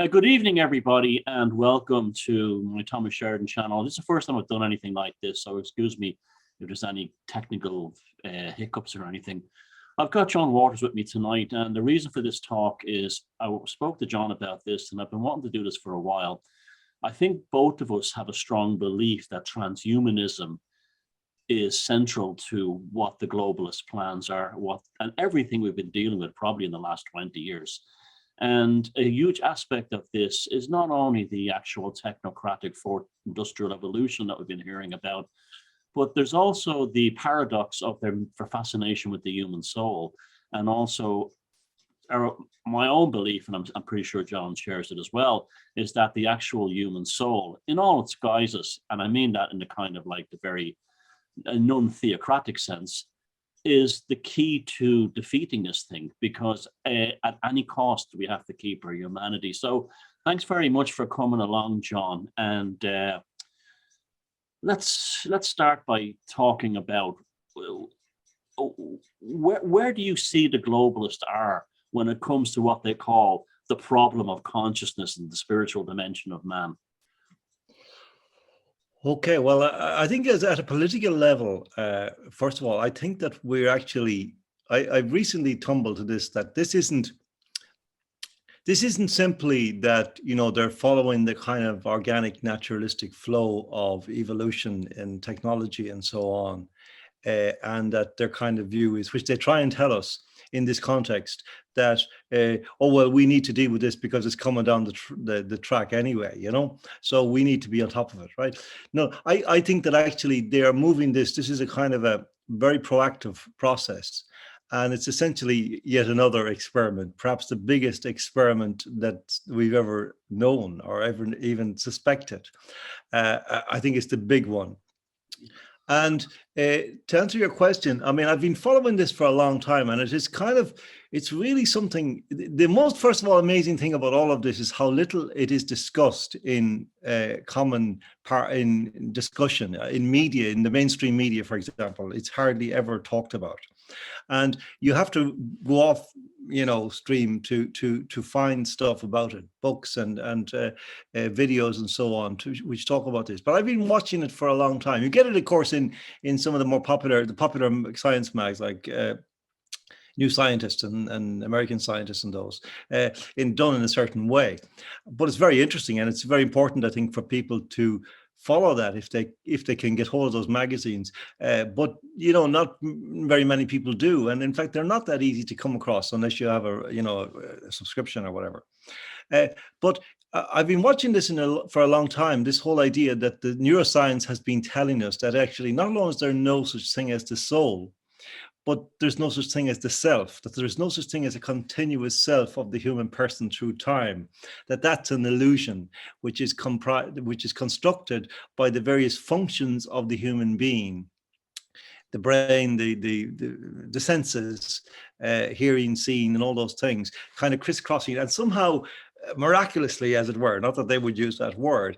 Good evening, everybody, and welcome to my Thomas Sheridan channel. This is the first time I've done anything like this, so excuse me if there's any technical hiccups or anything. I've got John Waters with me tonight, and the reason for this talk is I spoke to John about this, and I've been wanting to do this for a while. I think both of us have a strong belief that transhumanism is central to what the globalist plans are, and everything we've been dealing with probably in the last 20 years. And a huge aspect of this is not only the actual technocratic fourth industrial evolution that we've been hearing about, but there's also the paradox of their fascination with the human soul. And also my own belief, and I'm pretty sure John shares it as well, is that the actual human soul in all its guises, and I mean that in the kind of like the very non-theocratic sense, is the key to defeating this thing, because at any cost we have to keep our humanity. So thanks very much for coming along, John. And let's start by talking about where do you see the globalists are when it comes to what they call the problem of consciousness and the spiritual dimension of man? Okay, well, I think at a political level, first of all, I think that we're actually, I've recently tumbled to this, that this isn't simply that, you know, they're following the kind of organic, naturalistic flow of evolution in technology and so on, and that their kind of view is, which they try and tell us in this context, that oh well, we need to deal with this because it's coming down the track anyway, you know, so we need to be on top of it, right? No, I think that actually they are moving this is a kind of a very proactive process, and it's essentially yet another experiment, perhaps the biggest experiment that we've ever known or ever even suspected. I think it's the big one. And to answer your question, I mean, I've been following this for a long time, and it is kind of, it's really something, the most, first of all, amazing thing about all of this is how little it is discussed in in discussion, in media, in the mainstream media, for example. It's hardly ever talked about. And you have to go off, you know, stream to find stuff about it, books and videos and so on, which talk about this. But I've been watching it for a long time. You get it, of course, in some of the more popular science mags like New Scientist and American Scientist and those, done in a certain way. But it's very interesting, and it's very important, I think, for people to follow that if they can get hold of those magazines, but you know, not very many people do, and in fact they're not that easy to come across unless you have a subscription or whatever. But I've been watching this for a long time, this whole idea that the neuroscience has been telling us that actually not only is there no such thing as the soul, but there's no such thing as the self, that there's no such thing as a continuous self of the human person through time, that's an illusion which is constructed by the various functions of the human being, the brain, the senses, hearing, seeing, and all those things kind of crisscrossing, and somehow miraculously, as it were, not that they would use that word,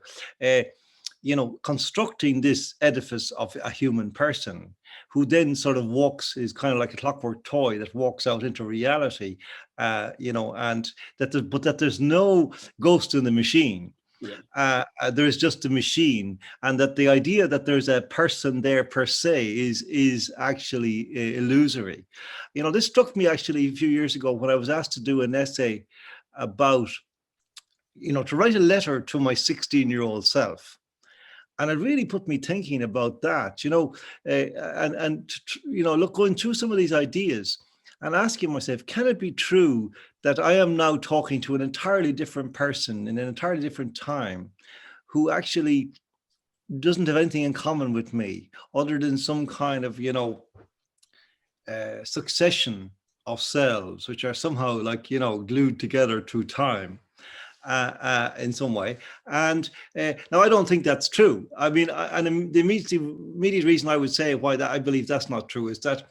you know, constructing this edifice of a human person who then sort of is kind of like a clockwork toy that walks out into reality, you know, and that there's no ghost in the machine. Yeah. There's just a machine, and that the idea that there's a person there per se is actually illusory. You know, this struck me actually a few years ago when I was asked to do an essay about, you know, to write a letter to my 16-year-old self. And it really put me thinking about that, you know, you know, going through some of these ideas and asking myself, can it be true that I am now talking to an entirely different person in an entirely different time who actually doesn't have anything in common with me other than some kind of, you know, succession of selves, which are somehow like, you know, glued together through time. In some way, and now I don't think that's true. I mean, and the immediate reason I would say why that I believe that's not true is that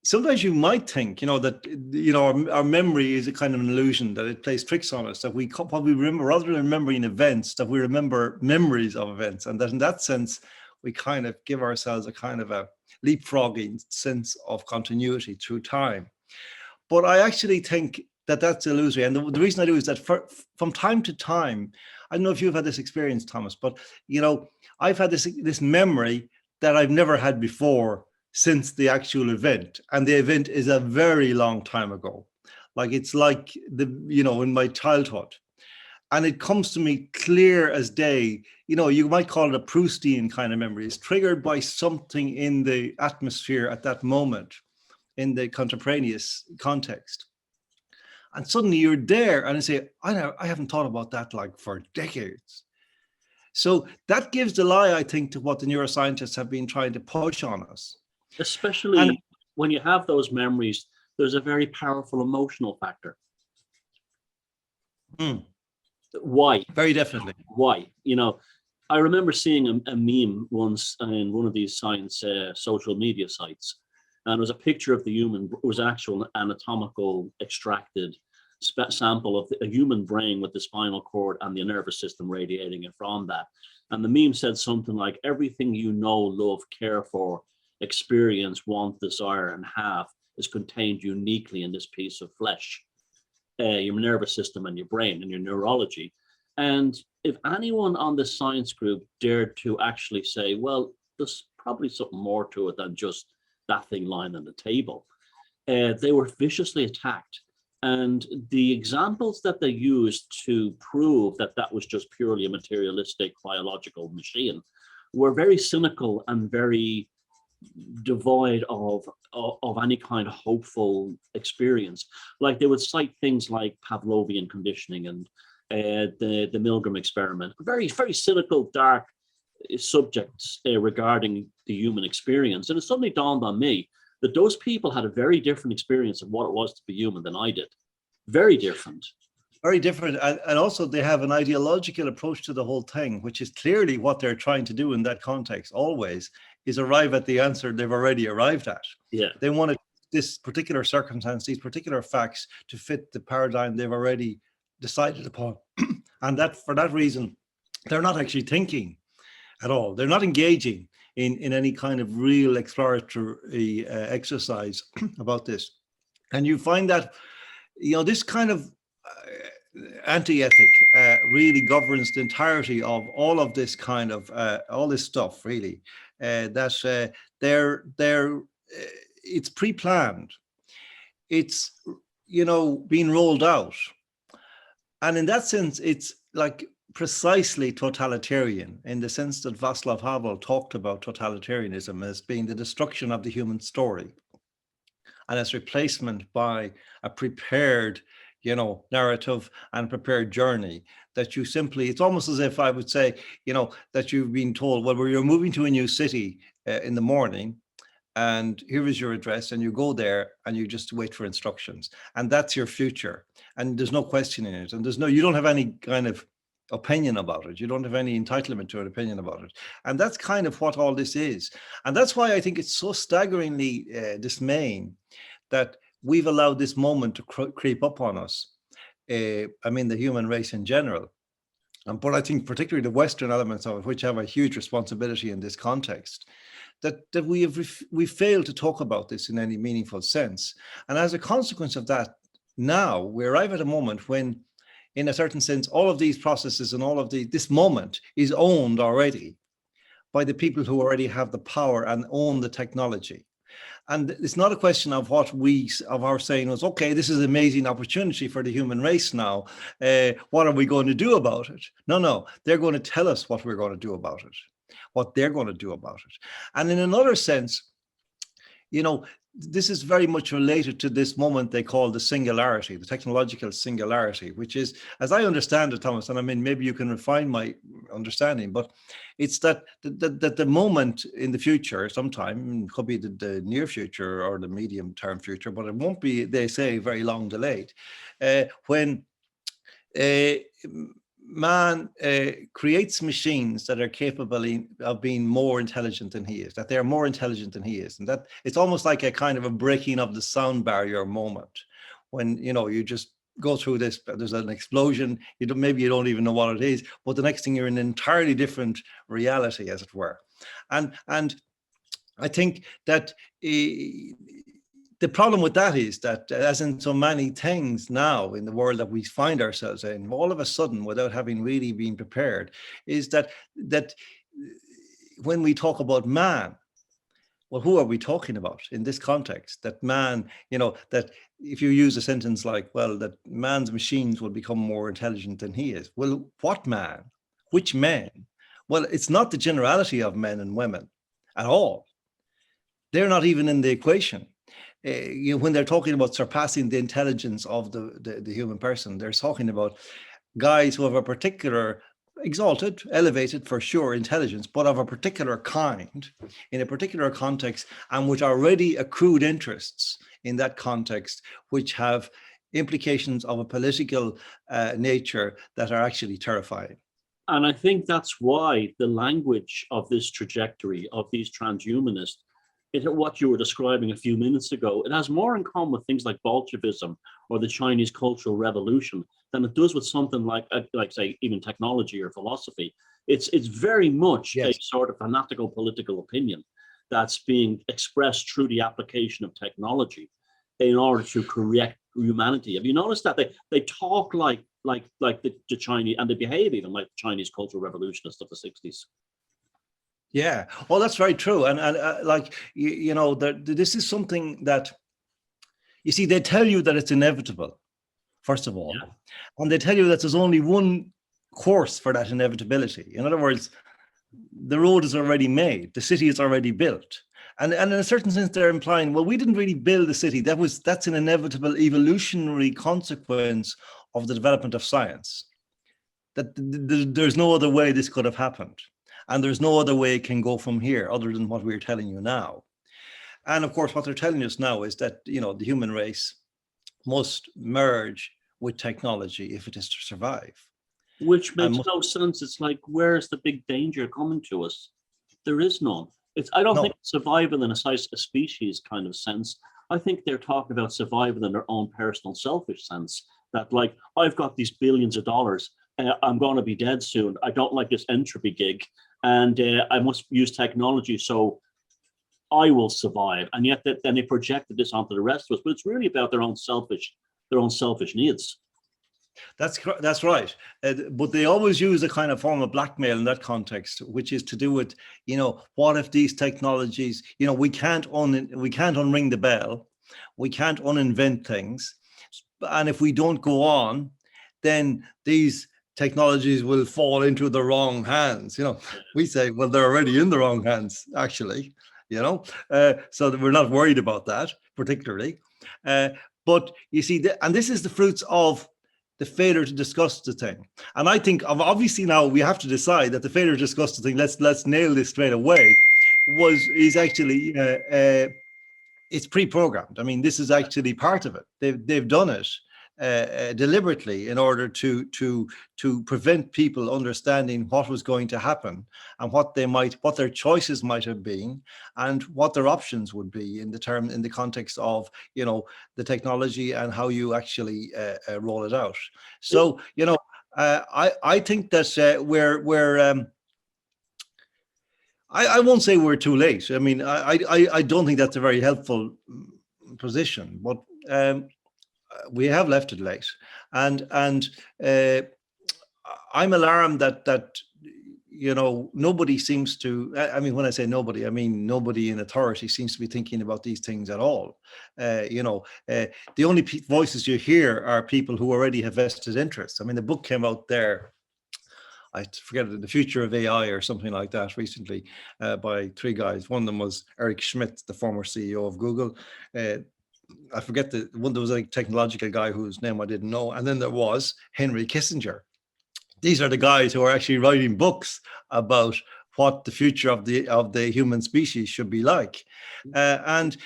sometimes you might think, you know, that, you know, our memory is a kind of an illusion, that it plays tricks on us, that we probably remember, rather than remembering events, that we remember memories of events, and that in that sense we kind of give ourselves a kind of a leapfrogging sense of continuity through time. But I actually think that's illusory. And the reason I do is that from time to time, I don't know if you've had this experience, Thomas, but I've had this memory that I've never had before since the actual event, and the event is a very long time ago. Like it's like in my childhood, and it comes to me clear as day. You might call it a Proustian kind of memory. It's triggered by something in the atmosphere at that moment, in the contemporaneous context. And suddenly you're there and I say, I haven't thought about that like for decades. So that gives the lie, I think, to what the neuroscientists have been trying to push on us. Especially when you have those memories, there's a very powerful emotional factor. Why? Very definitely. Why? I remember seeing a meme once in one of these science social media sites, and it was a picture of the human. It was an actual anatomical extracted sample of a human brain with the spinal cord and the nervous system radiating it from that. And the meme said something like, everything you know, love, care for, experience, want, desire, and have is contained uniquely in this piece of flesh, your nervous system and your brain and your neurology. And if anyone on this science group dared to actually say, well, there's probably something more to it than just that thing lying on the table, they were viciously attacked. And the examples that they used to prove that that was just purely a materialistic biological machine were very cynical and very devoid of any kind of hopeful experience. Like they would cite things like Pavlovian conditioning and the Milgram experiment, very, very cynical, dark subjects regarding the human experience. And it suddenly dawned on me that those people had a very different experience of what it was to be human than I did. Very different. Very different. And also they have an ideological approach to the whole thing, which is clearly what they're trying to do in that context always, is arrive at the answer they've already arrived at. Yeah. They wanted this particular circumstance, these particular facts to fit the paradigm they've already decided upon. And that for that reason, they're not actually thinking at all. They're not engaging in any kind of real exploratory exercise about this. And you find that, this kind of anti-ethic really governs the entirety of all of this kind of, all this stuff really, that it's pre-planned. It's, being rolled out. And in that sense, it's like precisely totalitarian, in the sense that Václav Havel talked about totalitarianism as being the destruction of the human story and its replacement by a prepared, narrative and prepared journey that you simply, it's almost as if I would say, that you've been told, well, you're moving to a new city in the morning, and here is your address, and you go there and you just wait for instructions, and that's your future, and there's no question in it, and you don't have any kind of opinion about it. You don't have any entitlement to an opinion about it. And that's kind of what all this is. And that's why I think it's so staggeringly dismaying that we've allowed this moment to creep up on us. The human race in general. But I think particularly the Western elements of it, which have a huge responsibility in this context, that we failed to talk about this in any meaningful sense. And as a consequence of that, now we arrive at a moment when, in a certain sense, all of these processes and all of this moment is owned already by the people who already have the power and own the technology. And it's not a question of our saying was, okay, this is an amazing opportunity for the human race now. What are we going to do about it? No, they're going to tell us what we're going to do about it, what they're going to do about it. And in another sense, this is very much related to this moment they call the singularity, the technological singularity, which is, as I understand it, Thomas, and maybe you can refine my understanding, but it's that the moment in the future, sometime, could be the near future or the medium term future, but it won't be, they say, very long delayed, when man creates machines that are capable of being more intelligent than he is, that they're more intelligent than he is. And that it's almost like a kind of a breaking of the sound barrier moment when, you just go through this, there's an explosion, maybe you don't even know what it is, but the next thing you're in an entirely different reality, as it were. And I think that the problem with that is that, as in so many things now in the world that we find ourselves in, all of a sudden, without having really been prepared, is that when we talk about man, well, who are we talking about in this context? That man, that if you use a sentence like, well, that man's machines will become more intelligent than he is. Well, what man? Which men? Well, it's not the generality of men and women at all. They're not even in the equation. When they're talking about surpassing the intelligence of the human person, they're talking about guys who have a particular exalted, elevated for sure intelligence, but of a particular kind, in a particular context, and with already accrued interests in that context, which have implications of a political nature that are actually terrifying. And I think that's why the language of this trajectory of these transhumanists, what you were describing a few minutes ago, it has more in common with things like Bolshevism or the Chinese Cultural Revolution than it does with something like say, even technology or philosophy. It's very much a sort of fanatical political opinion that's being expressed through the application of technology in order to correct humanity. Have you noticed that they talk like the Chinese, and they behave even like the Chinese Cultural Revolutionists of the 60s? Yeah, well, that's very true. And this is something that, you see, they tell you that it's inevitable, first of all, and they tell you that there's only one course for that inevitability. In other words, the road is already made, the city is already built. And in a certain sense, they're implying, well, we didn't really build the city. That's an inevitable evolutionary consequence of the development of science. That there's no other way this could have happened. And there's no other way it can go from here other than what we're telling you now. And of course, what they're telling us now is that, the human race must merge with technology if it is to survive. Which makes no sense. It's like, where's the big danger coming to us? There is none. I don't think survival in a species kind of sense. I think they're talking about survival in their own personal selfish sense. That like, I've got these billions of dollars. I'm going to be dead soon. I don't like this entropy gig. And I must use technology so I will survive. And yet then they projected this onto the rest of us. But it's really about their own selfish needs. That's right. But they always use a kind of form of blackmail in that context, which is to do with, what if these technologies, we can't unring the bell, we can't uninvent things, and if we don't go on, then these technologies will fall into the wrong hands. We say, well, they're already in the wrong hands, actually. So that we're not worried about that particularly. But you see, and this is the fruits of the failure to discuss the thing. And I think obviously now we have to decide that the failure to discuss the thing, let's nail this straight away, is actually it's pre-programmed. I mean, this is actually part of it. They've done it deliberately in order to prevent people understanding what was going to happen and what their choices might have been and what their options would be in the context of the technology and how you actually roll it out. So I think that I won't say we're too late. I mean, I don't think that's a very helpful position, but we have left it late, and I'm alarmed that nobody seems to. I mean, when I say nobody, I mean nobody in authority seems to be thinking about these things at all. The only voices you hear are people who already have vested interests. I mean, the book came out there, I forget it, The Future of AI or something like that recently, by three guys. One of them was Eric Schmidt, the former CEO of Google. I forget the one. There was a technological guy whose name I didn't know, and then there was Henry Kissinger. These are the guys who are actually writing books about what the future of the human species should be like. You have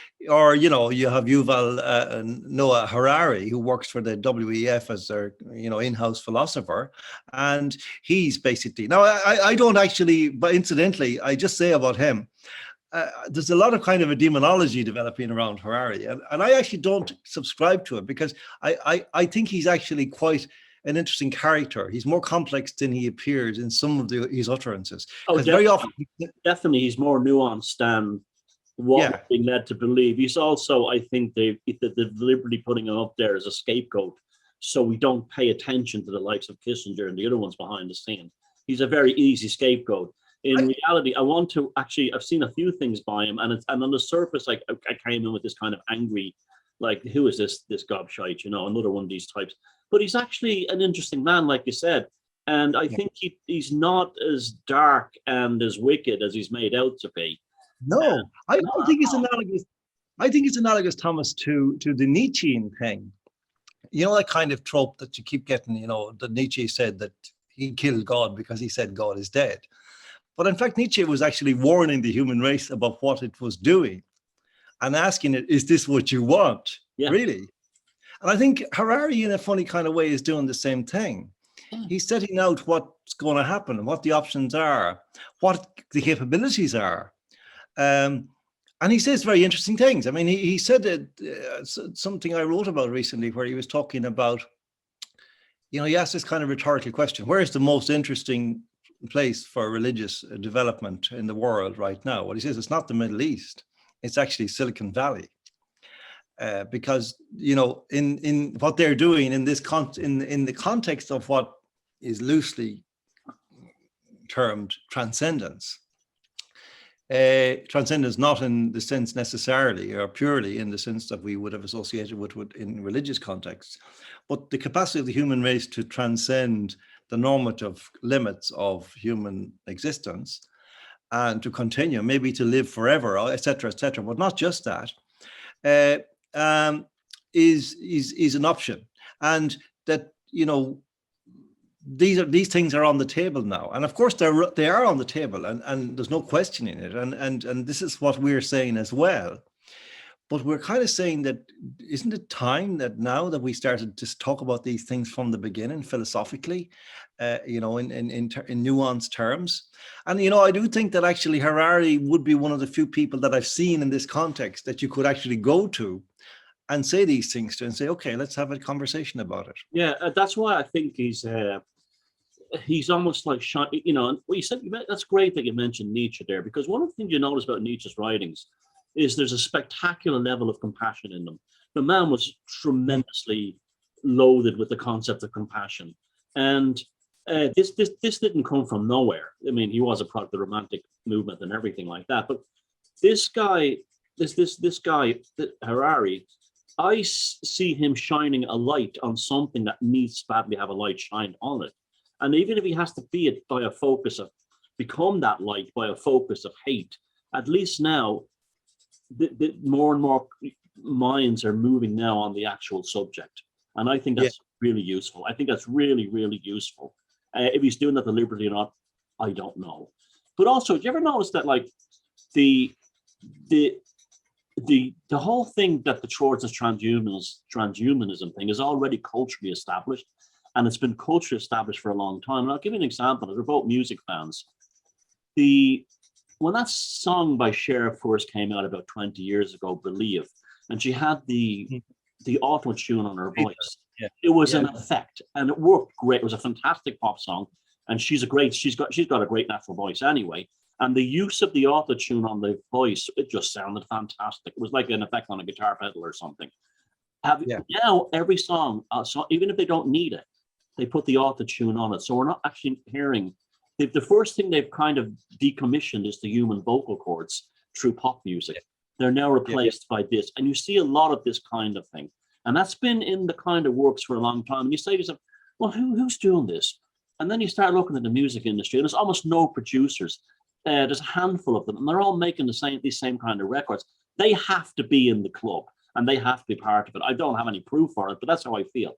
Yuval Noah Harari, who works for the WEF as their in-house philosopher, and he's basically now I don't actually, but incidentally, I just say about him. There's a lot of kind of a demonology developing around Harari, and I actually don't subscribe to it because I think he's actually quite an interesting character. He's more complex than he appears in some of his utterances. Oh, definitely. Very often, definitely, he's more nuanced than what Yeah. we're being led to believe. He's also, I think, they're deliberately putting him up there as a scapegoat, so we don't pay attention to the likes of Kissinger and the other ones behind the scenes. He's a very easy scapegoat. In reality, I want to actually, I've seen a few things by him, and on the surface, like I came in with this kind of angry, like, who is this gobshite, you know, another one of these types. But he's actually an interesting man, like you said. And I think he's not as dark and as wicked as he's made out to be. No, I think it's analogous. I think it's analogous, Thomas, to the Nietzschean thing. You know, that kind of trope that you keep getting, you know, that Nietzsche said that he killed God because he said God is dead. But in fact, Nietzsche was actually warning the human race about what it was doing and asking it, is this what you want? Yeah. Really? And I think Harari, in a funny kind of way, is doing the same thing. He's setting out what's going to happen, what the options are, what the capabilities are. And he says very interesting things. I mean, he said something I wrote about recently where he was talking about, you know, he asked this kind of rhetorical question: where is the most interesting place for religious development in the world right now? Well, he says it's not the Middle East, it's actually Silicon Valley. Because, you know, in what they're doing in this in the context of what is loosely termed transcendence, transcendence not in the sense necessarily or purely in the sense that we would have associated with in religious contexts, but the capacity of the human race to transcend the normative limits of human existence and to continue, maybe to live forever, etc., but not just that, is an option. And that, you know, these things are on the table now, and of course they are on the table, and there's no questioning it, and this is what we're saying as well. But we're kind of saying that, isn't it time that now that we started to talk about these things from the beginning philosophically, you know, in nuanced terms? And, you know, I do think that actually Harari would be one of the few people that I've seen in this context that you could actually go to and say these things to and say, okay, let's have a conversation about it. Yeah, that's why I think he's almost like, you know, and what you said, that's great that you mentioned Nietzsche there, because one of the things you notice about Nietzsche's writings is there's a spectacular level of compassion in them. The man was tremendously loaded with the concept of compassion. And this didn't come from nowhere. I mean, he was a product of the Romantic movement and everything like that. But this guy, this guy, Harari, I see him shining a light on something that needs to badly have a light shined on it. And even if he has to be it by a focus of, become that light by a focus of hate, at least now, the more and more minds are moving now on the actual subject. And I think that's really useful. I think that's really, really useful. If he's doing that deliberately or not, I don't know. But also, do you ever notice that, like, the whole thing that towards this transhumanism thing is already culturally established, and it's been culturally established for a long time. And I'll give you an example. We're both music fans. When that song by Cher first came out about 20 years ago, Believe, and she had the auto-tune on her voice, it was an effect, and it worked great. It was a fantastic pop song, and she's got a great natural voice anyway. And the use of the auto-tune on the voice, it just sounded fantastic. It was like an effect on a guitar pedal or something. Now every song, even if they don't need it, they put the auto-tune on it. So we're not actually hearing. The first thing they've kind of decommissioned is the human vocal cords through pop music. They're now replaced by this. And you see a lot of this kind of thing. And that's been in the kind of works for a long time. And you say to yourself, well, who's doing this? And then you start looking at the music industry, and there's almost no producers. There's a handful of them, and they're all making these same kind of records. They have to be in the club, and they have to be part of it. I don't have any proof for it, but that's how I feel.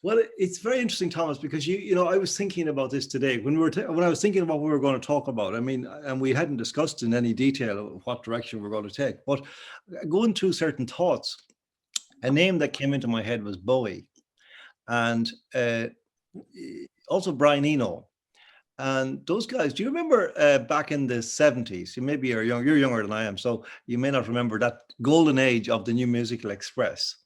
Well, it's very interesting, Thomas, because you know, I was thinking about this today when I was thinking about what we were going to talk about. I mean, and we hadn't discussed in any detail what direction we're going to take, but going through certain thoughts, a name that came into my head was Bowie, and also Brian Eno. And those guys, do you remember back in the 70s? You maybe are young, you're younger than I am, so you may not remember that golden age of the New Musical Express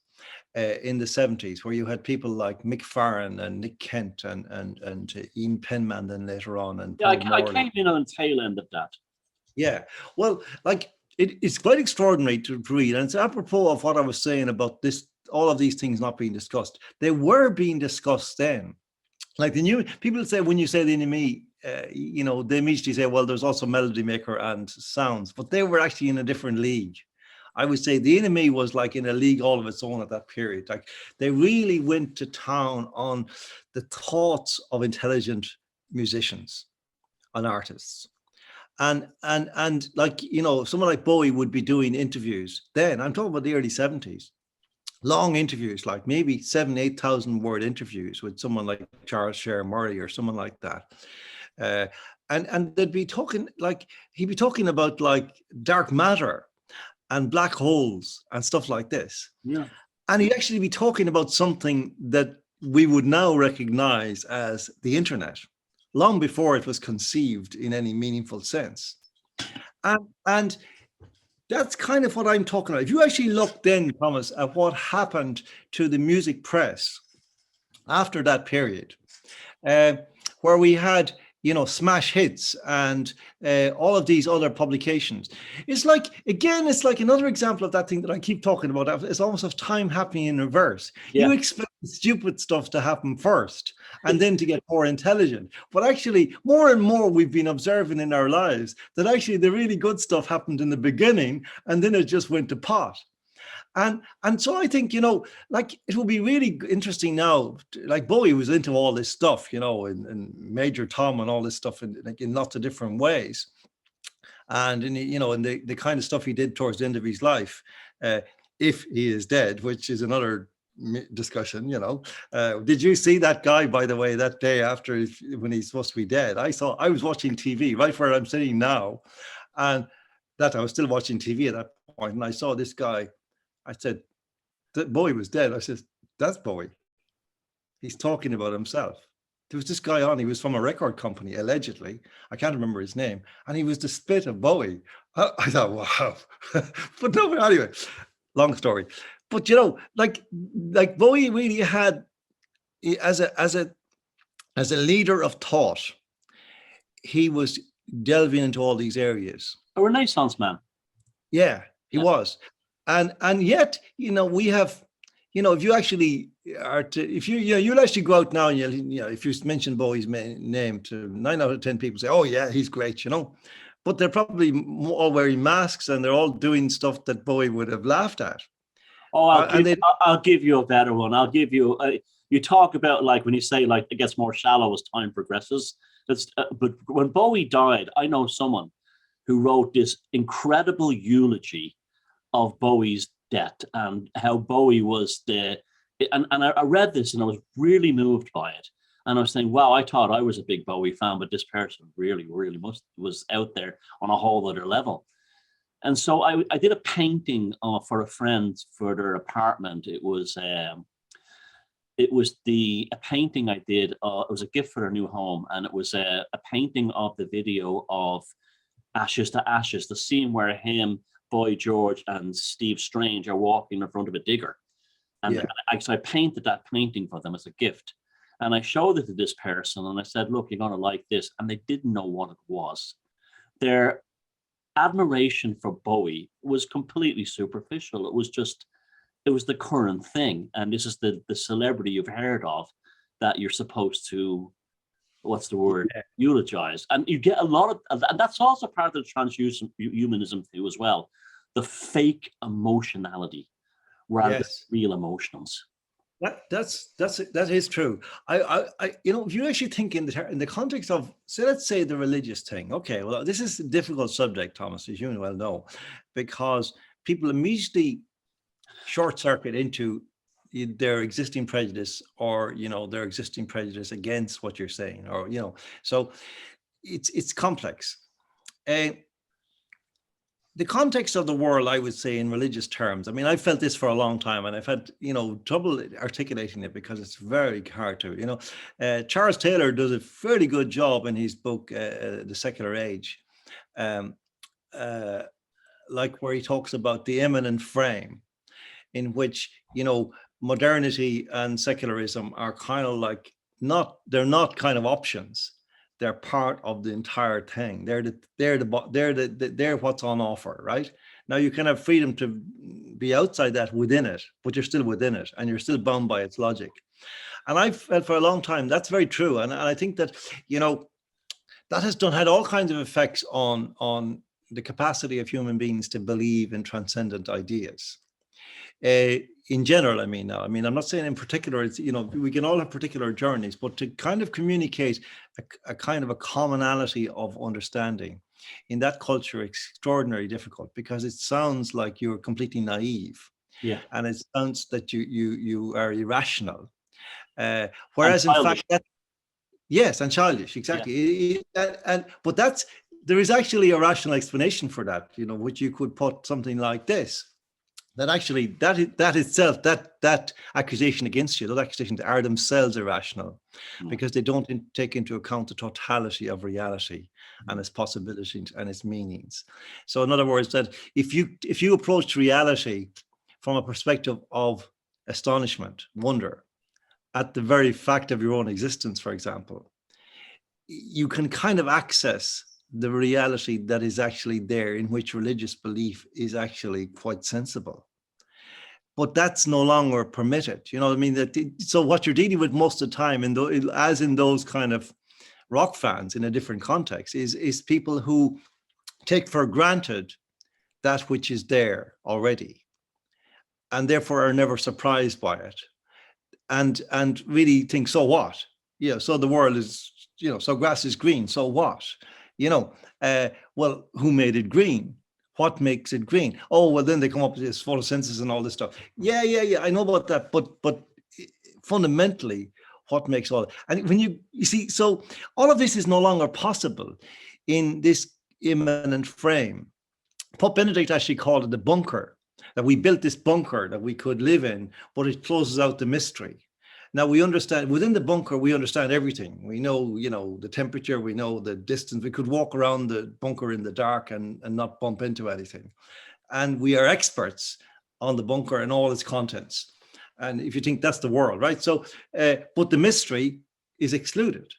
in the 70s, where you had people like Mick Farren and Nick Kent and Ian Penman then later on. And I came in on the tail end of that. Yeah, well, like it's quite extraordinary to read, and it's apropos of what I was saying about this, all of these things not being discussed. They were being discussed then. Like the new people say, when you say the enemy, they immediately say, well, there's also melody maker and sounds, but they were actually in a different league. I would say the enemy was like in a league all of its own at that period. Like they really went to town on the thoughts of intelligent musicians and artists. And like, someone like Bowie would be doing interviews then. I'm talking about the early 70s. Long interviews, like maybe 8,000 word interviews with someone like Charles Sher Murray or someone like that. And they'd be talking, like, he'd be talking about like dark matter and black holes and stuff like this. Yeah. And he'd actually be talking about something that we would now recognize as the internet, long before it was conceived in any meaningful sense. And that's kind of what I'm talking about. If you actually look then, Thomas, at what happened to the music press after that period, where we had, smash hits and all of these other publications. It's like, again, it's like another example of that thing that I keep talking about. It's almost of time happening in reverse. Yeah. You expect stupid stuff to happen first and then to get more intelligent. But actually, more and more we've been observing in our lives that actually the really good stuff happened in the beginning and then it just went to pot. And so I think, like it will be really interesting now, like Bowie was into all this stuff, and Major Tom and all this stuff in lots of different ways. And, in the kind of stuff he did towards the end of his life, if he is dead, which is another discussion, Did you see that guy, by the way, that day after when he's supposed to be dead? I was watching TV right where I'm sitting now. And that I was still watching TV at that point, and I saw this guy. I said, that Bowie was dead. I said, that's Bowie. He's talking about himself. There was this guy on, he was from a record company, allegedly. I can't remember his name. And he was the spit of Bowie. I thought, wow. But no, anyway, long story. But, like Bowie really had, as a leader of thought, he was delving into all these areas. A Renaissance man. Yeah, he was. And yet, we have, if you actually are you'll actually go out now and if you mention Bowie's name to 9 out of 10 people say, oh yeah, he's great, but they're probably all wearing masks and they're all doing stuff that Bowie would have laughed at. Oh, I'll give you a better one. I'll give you, you talk about like when you say like it gets more shallow as time progresses. But when Bowie died, I know someone who wrote this incredible eulogy of Bowie's death and how Bowie was and I read this and I was really moved by it. And I was saying, wow, I thought I was a big Bowie fan, but this person really, really was out there on a whole other level. And so I did a painting for a friend for their apartment. It was a painting I did. It was a gift for their new home, and it was a painting of the video of Ashes to Ashes, the scene where him, Boy George, and Steve Strange are walking in front of a digger. And so I painted that painting for them as a gift. And I showed it to this person and I said, look, you're going to like this. And they didn't know what it was. Their admiration for Bowie was completely superficial. It was the current thing. And this is the celebrity you've heard of that you're supposed to, what's the word, eulogize. And you get a lot of, and that's also part of the transhumanism too as well. The fake emotionality rather than real emotions. That is true. I if you actually think in the context of, say, let's say the religious thing. Okay, well, this is a difficult subject, Thomas, as you well know, because people immediately short circuit into their existing prejudice or their existing prejudice against what you're saying, or so it's complex. The context of the world, I would say, in religious terms, I mean, I felt this for a long time and I've had, trouble articulating it because it's very hard to, Charles Taylor does a fairly good job in his book, The Secular Age, like where he talks about the eminent frame in which, modernity and secularism are kind of like they're not kind of options. they're part of the entire thing. They're what's on offer, right? Now you can have freedom to be outside that, within it, but you're still within it, and you're still bound by its logic. And I've felt for a long time that's very true. And I think that, you know, that has had all kinds of effects on the capacity of human beings to believe in transcendent ideas. In general, I mean, I'm not saying in particular, it's, you know, we can all have particular journeys, but to kind of communicate a kind of a commonality of understanding in that culture, extraordinarily difficult, because it sounds like you're completely naive. Yeah. And it sounds that you are irrational. Whereas in fact, yes, and childish, exactly. Yeah. But there is actually a rational explanation for that, you know, which you could put something like this. That actually, that itself, that accusation against you, those accusations are themselves irrational, because they don't take into account the totality of reality and its possibilities and its meanings. So in other words, that if you approach reality from a perspective of astonishment, wonder, at the very fact of your own existence, for example, you can kind of access the reality that is actually there, in which religious belief is actually quite sensible. But that's no longer permitted. You know what I mean? So what you're dealing with most of the time, as in those kind of rock fans in a different context, is people who take for granted that which is there already, and therefore are never surprised by it, and really think, so what? Yeah, so the world is, you know, so grass is green, so what? You know, well, who made it green? What makes it green? Oh, well, then they come up with this photosynthesis and all this stuff. Yeah, I know about that, but fundamentally, what makes all? And when you see, so all of this is no longer possible in this immanent frame. Pope Benedict actually called it the bunker, that we built this bunker that we could live in, but it closes out the mystery. Now we understand, within the bunker, we understand everything. We know, you know, the temperature, we know the distance. We could walk around the bunker in the dark and not bump into anything. And we are experts on the bunker and all its contents. And if you think that's the world, right? So, but the mystery is excluded.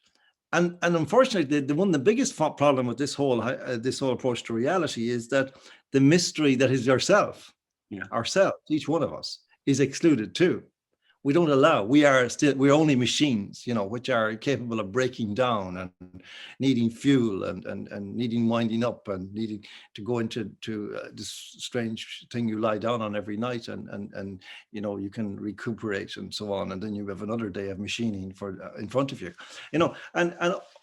And unfortunately, the one of the biggest problem with this whole approach to reality is that the mystery that is ourselves, each one of us, is excluded too. We don't allow. We're only machines, you know, which are capable of breaking down and needing fuel and needing winding up and needing to go into this strange thing you lie down on every night and you know, you can recuperate and so on, and then you have another day of machining in front of you, you know, and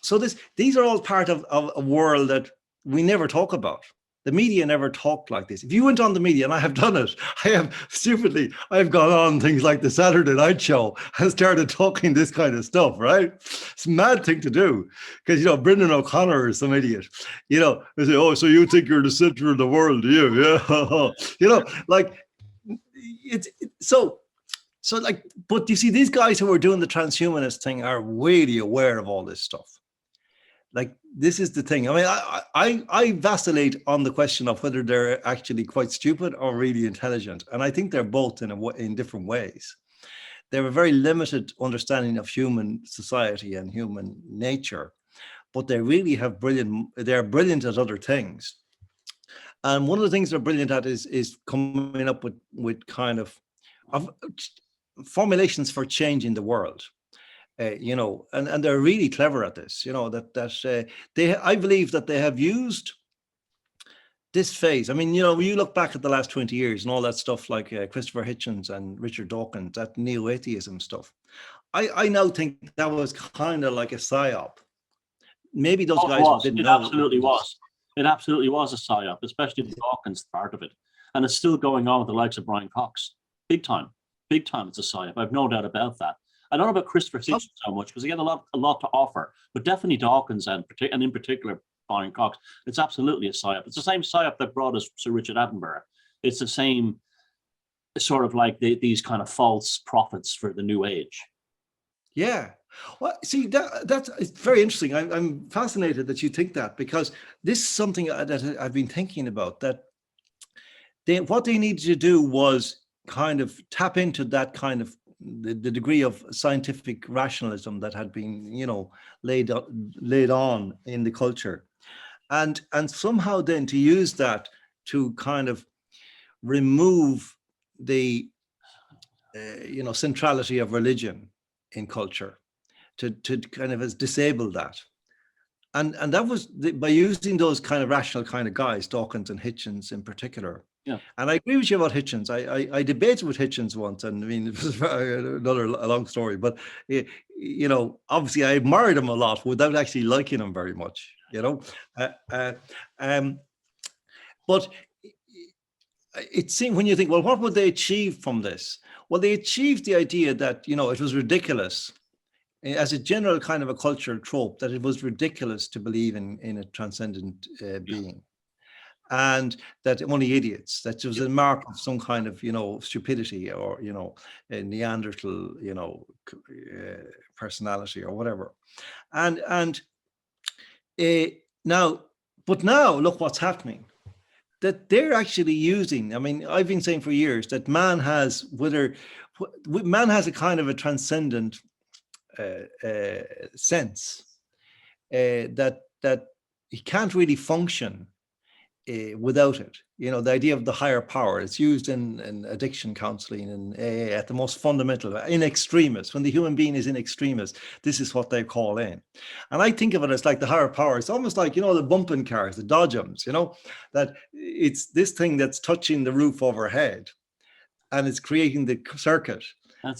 so these are all part of a world that we never talk about. The media never talked like this. If you went on the media, and I have done it, I've gone on things like the Saturday Night Show and started talking this kind of stuff, right? It's a mad thing to do, because, you know, Brendan O'Connor is some idiot. You know, they say, oh, so you think you're the center of the world, do you? Yeah. You know, like, so like, but you see, these guys who are doing the transhumanist thing are really aware of all this stuff. Like, this is the thing. I mean, I vacillate on the question of whether they're actually quite stupid or really intelligent. And I think they're both in different ways. They have a very limited understanding of human society and human nature, but they really have they're brilliant at other things. And one of the things they're brilliant at is coming up with kind of formulations for changing the world. You know, and they're really clever at this. You know, I believe that they have used this phase. I mean, you know, when you look back at the last 20 years and all that stuff, like Christopher Hitchens and Richard Dawkins, that neo-atheism stuff, I now think that was kind of like a psyop. Maybe those guys didn't know. It absolutely was a psyop, especially the Dawkins part of it, and it's still going on with the likes of Brian Cox. Big time. It's a psyop. I've no doubt about that. I don't know about Christopher Hitchens so much, because he had a lot to offer, but definitely Dawkins and in particular Brian Cox. It's absolutely a psyop. It's the same psyop that brought us Sir Richard Attenborough. It's the same sort of like these kind of false prophets for the new age. Yeah. Well, see, that's it's very interesting. I'm fascinated that you think that, because this is something that I've been thinking about, that what they needed to do was kind of tap into that kind of the degree of scientific rationalism that had been, laid on in the culture, and somehow then to use that to kind of remove the centrality of religion in culture, to kind of as disable that. And that was by using those kind of rational kind of guys, Dawkins and Hitchens in particular. Yeah. And I agree with you about Hitchens. I debated with Hitchens once, and I mean, it was a long story, but obviously I admired him a lot without actually liking him very much, but it seemed, when you think, well, what would they achieve from this? Well, they achieved the idea that, it was ridiculous as a general kind of a cultural trope, that it was ridiculous to believe in a transcendent being. And that only idiots, that was a mark of some kind of, stupidity, or, a Neanderthal, personality or whatever. And now look what's happening. That they're actually using, I mean, I've been saying for years that man has a kind of a transcendent sense, that he can't really function without it. The idea of the higher power, it's used in addiction counseling and AA at the most fundamental, in extremis. When the human being is in extremis, this is what they call in. And I think of it as like the higher power. It's almost like, the bumping cars, the Dodgems, that it's this thing that's touching the roof overhead, and it's creating the circuit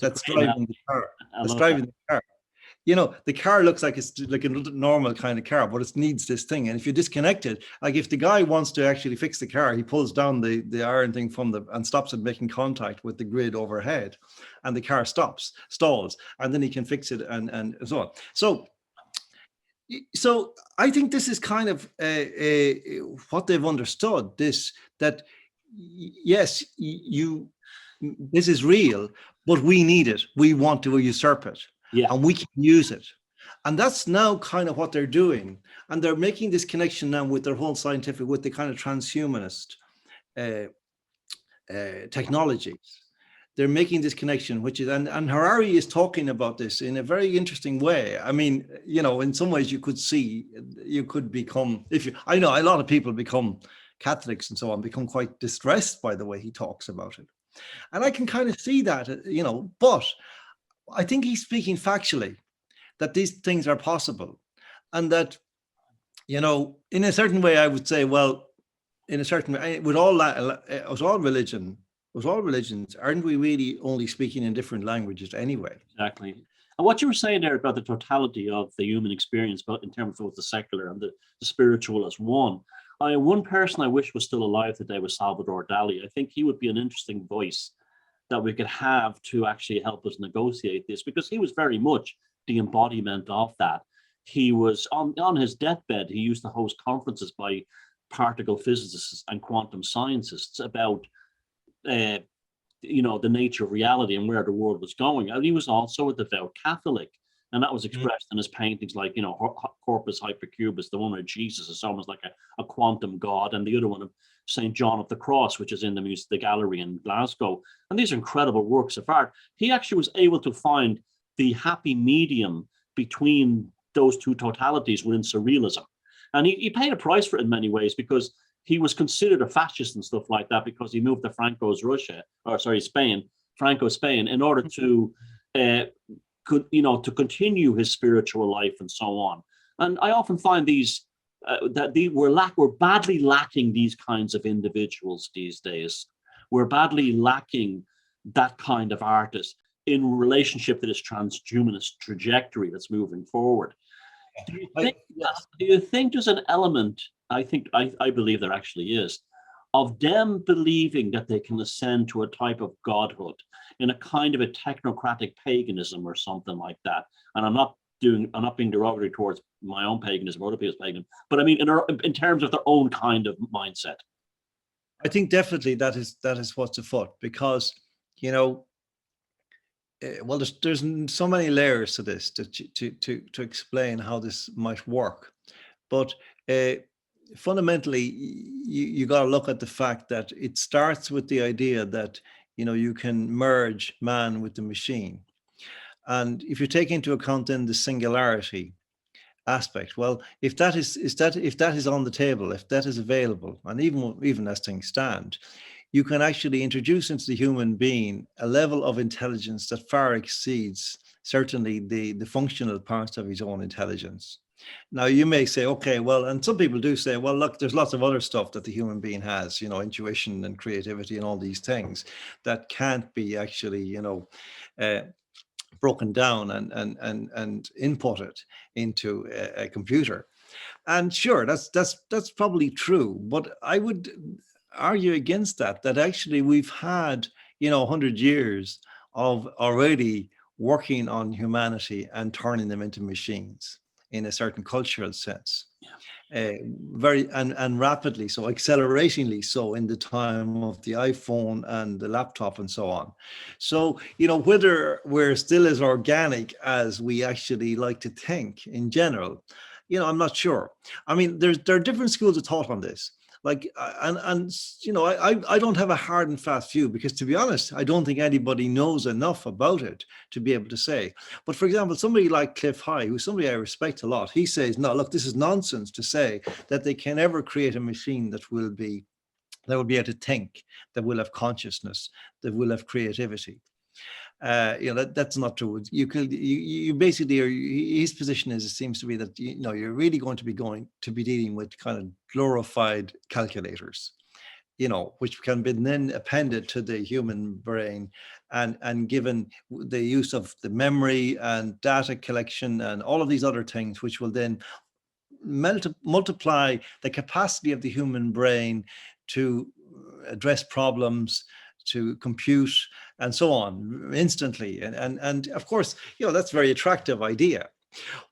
that's driving the car. That's driving the car. The car looks like it's like a normal kind of car, but it needs this thing. And if you disconnect it, like if the guy wants to actually fix the car, he pulls down the iron thing and stops it making contact with the grid overhead, and the car stalls, and then he can fix it and so on. So I think this is kind of what they've understood, that yes, this is real, but we need it. We want to usurp it. Yeah. And we can use it. And that's now kind of what they're doing. And they're making this connection now with their whole scientific, with the kind of transhumanist technologies. They're making this connection, which is, and Harari is talking about this in a very interesting way. I mean, in some ways you could become, I know a lot of people become Catholics and so on, become quite distressed by the way he talks about it. And I can kind of see that, but I think he's speaking factually, that these things are possible, and that, in a certain way, I would say, well, in a certain way, with all religions, aren't we really only speaking in different languages anyway? Exactly. And what you were saying there about the totality of the human experience, but in terms of the secular and the spiritual as one. One person I wish was still alive today was Salvador Dali. I think he would be an interesting voice that we could have to actually help us negotiate this, because he was very much the embodiment of that. He was on his deathbed, he used to host conferences by particle physicists and quantum scientists about the nature of reality and where the world was going. And he was also a devout Catholic, and that was expressed in his paintings, like Corpus Hypercubus, the one where Jesus is almost like a quantum god, and the other one of St. John of the Cross, which is in the gallery in Glasgow. And these are incredible works of art. He actually was able to find the happy medium between those two totalities within surrealism. And he paid a price for it in many ways, because he was considered a fascist and stuff like that, because he moved to Spain, in order to continue his spiritual life and so on. And I often find we're badly lacking these kinds of individuals these days. We're badly lacking that kind of artist in relationship to this transhumanist trajectory that's moving forward. Do you think there's an element, I believe there actually is, of them believing that they can ascend to a type of godhood in a kind of a technocratic paganism or something like that? And I'm not being derogatory towards my own paganism or other people's paganism, but I mean in terms of their own kind of mindset. I think definitely that is what's afoot, because well, there's so many layers to this to explain how this might work, but fundamentally you got to look at the fact that it starts with the idea that you can merge man with the machine. And if you take into account then the singularity aspect, well, if that is on the table, if that is available, and even as things stand, you can actually introduce into the human being a level of intelligence that far exceeds certainly the functional parts of his own intelligence. Now, you may say, okay, well, and some people do say, well, look, there's lots of other stuff that the human being has, intuition and creativity and all these things that can't be actually, broken down and inputted into a computer. And sure, that's probably true, but I would argue against that actually we've had 100 years of already working on humanity and turning them into machines in a certain cultural sense. Very and rapidly so, acceleratingly so, in the time of the iPhone and the laptop and so on. So whether we're still as organic as we actually like to think in general, I'm not sure. I mean, there are different schools of thought on this. Like, I don't have a hard and fast view, because, to be honest, I don't think anybody knows enough about it to be able to say. But for example, somebody like Cliff High, who's somebody I respect a lot, he says, no, look, this is nonsense to say that they can ever create a machine that will be able to think, that will have consciousness, that will have creativity. That's not true. You basically are, his position is, it seems to be that you're really going to be dealing with kind of glorified calculators, which can be then appended to the human brain and given the use of the memory and data collection and all of these other things, which will then multiply the capacity of the human brain to address problems, to compute, and so on instantly. And of course, that's a very attractive idea.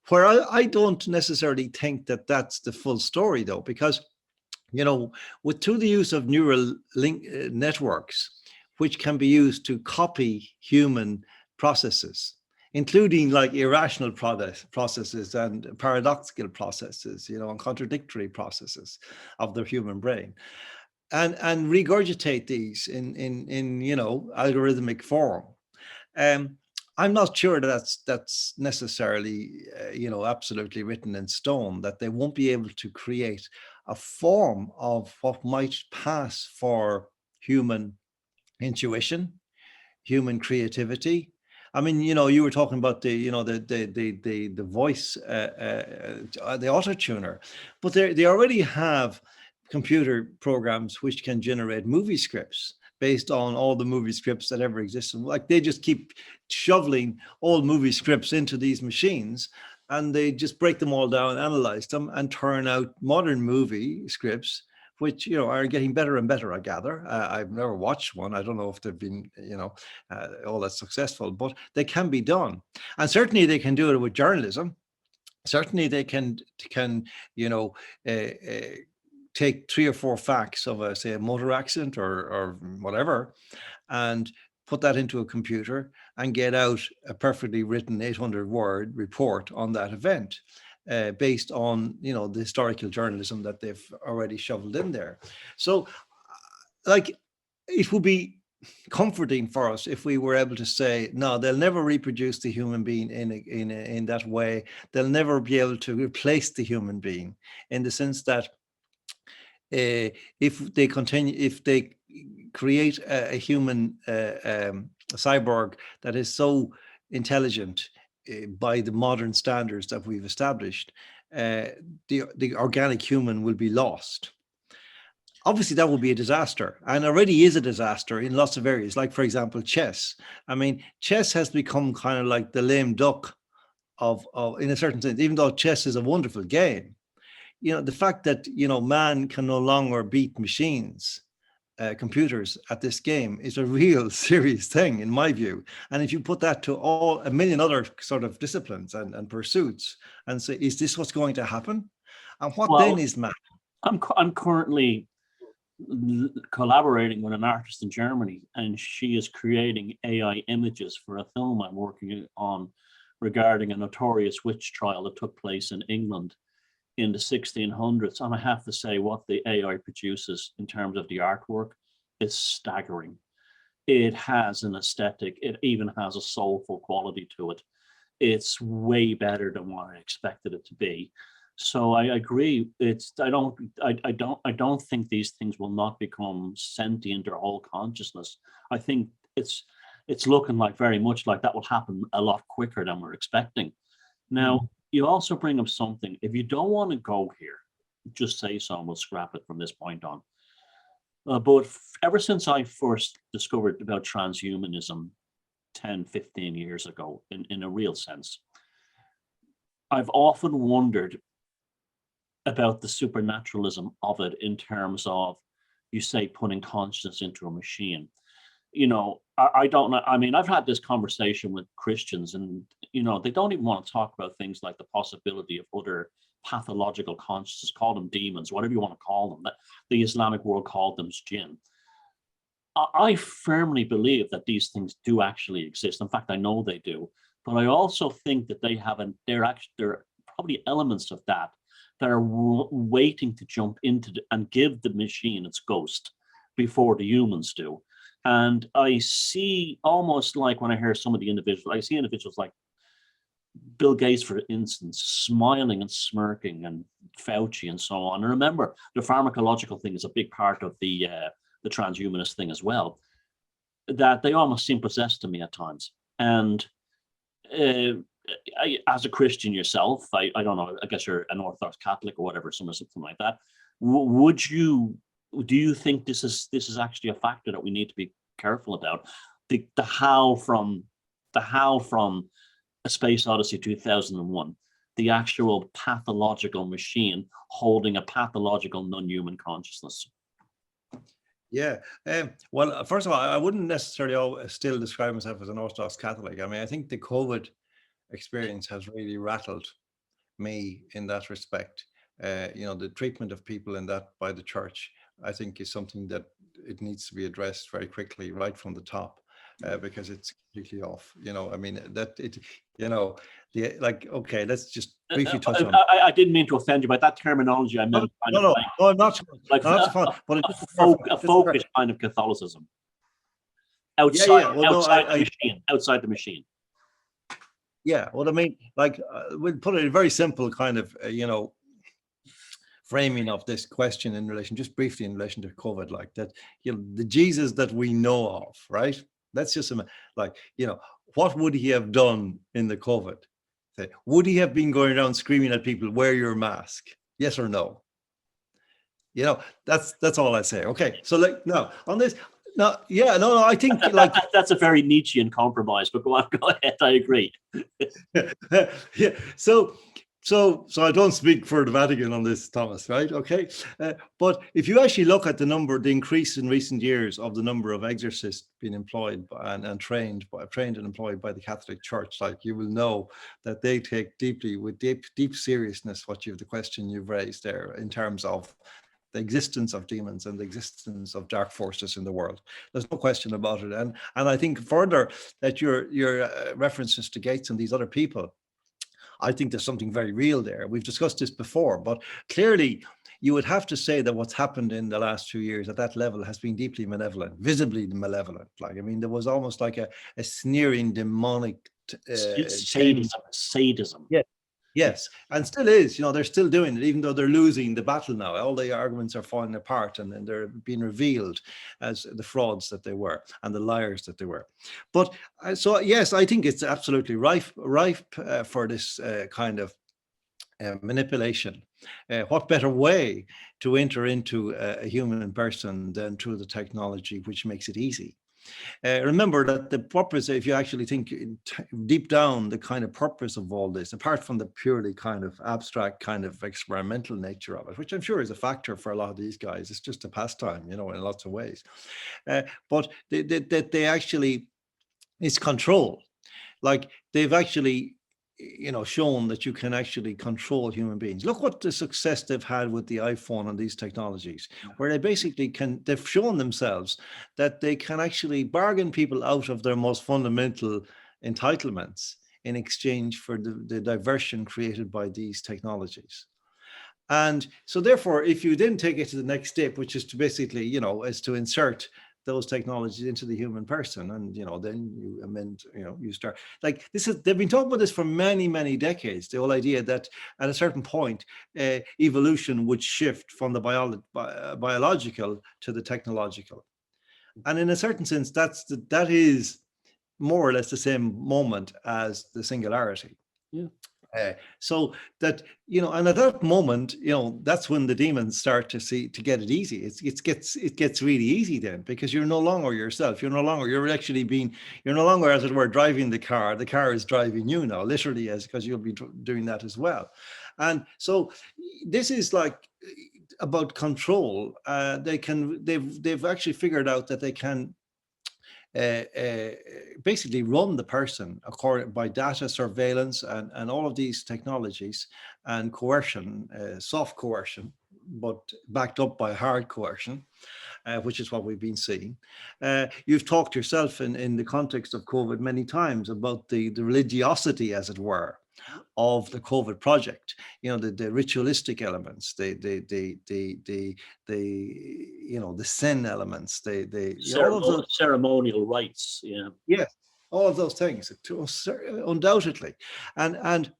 Where I don't necessarily think that that's the full story, though, because, through the use of neural networks, which can be used to copy human processes, including like irrational processes and paradoxical processes, and contradictory processes of the human brain, and regurgitate these in algorithmic form. I'm not sure that's necessarily absolutely written in stone, that they won't be able to create a form of what might pass for human intuition, human creativity. I mean, you were talking about the voice, the auto tuner, but they already have computer programs which can generate movie scripts based on all the movie scripts that ever existed. Like, they just keep shoveling old movie scripts into these machines, and they just break them all down, analyze them, and turn out modern movie scripts, which are getting better and better, I gather. I've never watched one. I don't know if they've been all that successful, but they can be done. And certainly they can do it with journalism. Certainly they can take 3 or 4 facts of say a motor accident or whatever, and put that into a computer and get out a perfectly written 800-word report on that event, based on the historical journalism that they've already shoveled in there. So, like, it would be comforting for us if we were able to say, no, they'll never reproduce the human being in that way. They'll never be able to replace the human being, in the sense that if they create a human cyborg that is so intelligent by the modern standards that we've established, the organic human will be lost. Obviously, that would be a disaster, and already is a disaster in lots of areas. Like, for example, chess. I mean, chess has become kind of like the lame duck of in a certain sense, even though chess is a wonderful game. The fact that, man can no longer beat machines, computers at this game, is a real serious thing, in my view. And if you put that to a million other sort of disciplines and pursuits, and say, is this what's going to happen? And what then is man? I'm currently collaborating with an artist in Germany, and she is creating AI images for a film I'm working on regarding a notorious witch trial that took place in England in the 1600s. And I have to say, what the AI produces in terms of the artwork is staggering. It has an aesthetic. It even has a soulful quality to it. It's way better than what I expected it to be. So I agree. I don't think these things will not become sentient or whole consciousness. I think it's looking like very much like that will happen a lot quicker than we're expecting. Now, you also bring up something. If you don't want to go here, just say so and we'll scrap it from this point on. But ever since I first discovered about transhumanism 10, 15 years ago, in a real sense, I've often wondered about the supernaturalism of it in terms of, you say, putting consciousness into a machine. You know, I don't know. I mean, I've had this conversation with Christians, and, you know, they don't even want to talk about things like the possibility of other pathological consciousness, call them demons, whatever you want to call them. That the Islamic world called them jinn. I firmly believe that these things do actually exist. In fact, I know they do. But I also think that there are probably elements of that are waiting to jump into and give the machine its ghost before the humans do. And I see, almost like when I hear some of the individuals, I see individuals like Bill Gates, for instance, smiling and smirking, and Fauci and so on. And remember, the pharmacological thing is a big part of the transhumanist thing as well, that they almost seem possessed to me at times. And as a Christian yourself, I don't know, I guess you're an Orthodox Catholic or whatever, something like that. Do you think this is actually a factor that we need to be careful about? The how from A Space Odyssey 2001, the actual pathological machine holding a pathological non-human consciousness. Yeah. Well, first of all, I wouldn't necessarily still describe myself as an Orthodox Catholic. I mean, I think the COVID experience has really rattled me in that respect. You know, the treatment of people in that by the church, I think, is something that it needs to be addressed very quickly, right from the top, because it's completely off. You know, I mean, that it, you know, okay, let's just briefly touch on. I didn't mean to offend you by that terminology. I meant no, I'm not. Like no, that's fine, but a focused kind of Catholicism outside outside the machine. Yeah, well, I mean, like, we'll put it in a very simple kind of, you know, framing of this question in relation, just briefly in relation to COVID, like that, you know, the Jesus that we know of, right? That's just like, you know, what would he have done in the COVID? Would he have been going around screaming at people, wear your mask? Yes or no? You know, that's all I say. Okay, so like, now on this, no, yeah, no, I think like that's a very Nietzschean compromise, but go ahead, I agree. Yeah, so I don't speak for the Vatican on this, Thomas, right? Okay, but if you actually look at the increase in recent years of the number of exorcists being employed and trained and employed by the Catholic Church, like, you will know that they take with deep seriousness the question you've raised there in terms of the existence of demons and the existence of dark forces in the world. There's no question about it. And I think further that your references to Gates and these other people, I think there's something very real there. We've discussed this before, but clearly you would have to say that what's happened in the last 2 years at that level has been deeply malevolent, visibly malevolent. Like, I mean, there was almost like a sneering demonic sadism. Yeah. Yes, and still is, you know, they're still doing it, even though they're losing the battle now. All the arguments are falling apart, and then they're being revealed as the frauds that they were and the liars that they were. But so, yes, I think it's absolutely rife for this kind of manipulation. What better way to enter into a human person than through the technology, which makes it easy? Remember that the purpose, if you actually think deep down, the kind of purpose of all this, apart from the purely kind of abstract kind of experimental nature of it, which I'm sure is a factor for a lot of these guys, it's just a pastime, you know, in lots of ways. But they actually, it's control. Like, they've actually, you know, shown that you can actually control human beings. Look what the success they've had with the iPhone and these technologies, where they basically they've shown themselves that they can actually bargain people out of their most fundamental entitlements in exchange for the diversion created by these technologies. And so therefore, if you then take it to the next step, which is to basically, you know, is to insert those technologies into the human person, and then you amend, you start, like, they've been talking about this for many, many decades, the whole idea that at a certain point evolution would shift from the biological to the technological. And in a certain sense, that is more or less the same moment as the singularity. Yeah. So that, and at that moment, that's when the demons start to get it easy. It gets really easy then, because you're no longer yourself. You're no longer, as it were, driving the car. The car is driving you now, literally, because you'll be doing that as well. And so this is like about control. They've actually figured out that they can basically run the person by data surveillance and all of these technologies and coercion, soft coercion, but backed up by hard coercion, which is what we've been seeing. You've talked yourself in the context of COVID many times about the religiosity, as it were, of the COVID project, the ritualistic elements, the sin elements, all of those ceremonial rites, all of those things, undoubtedly, and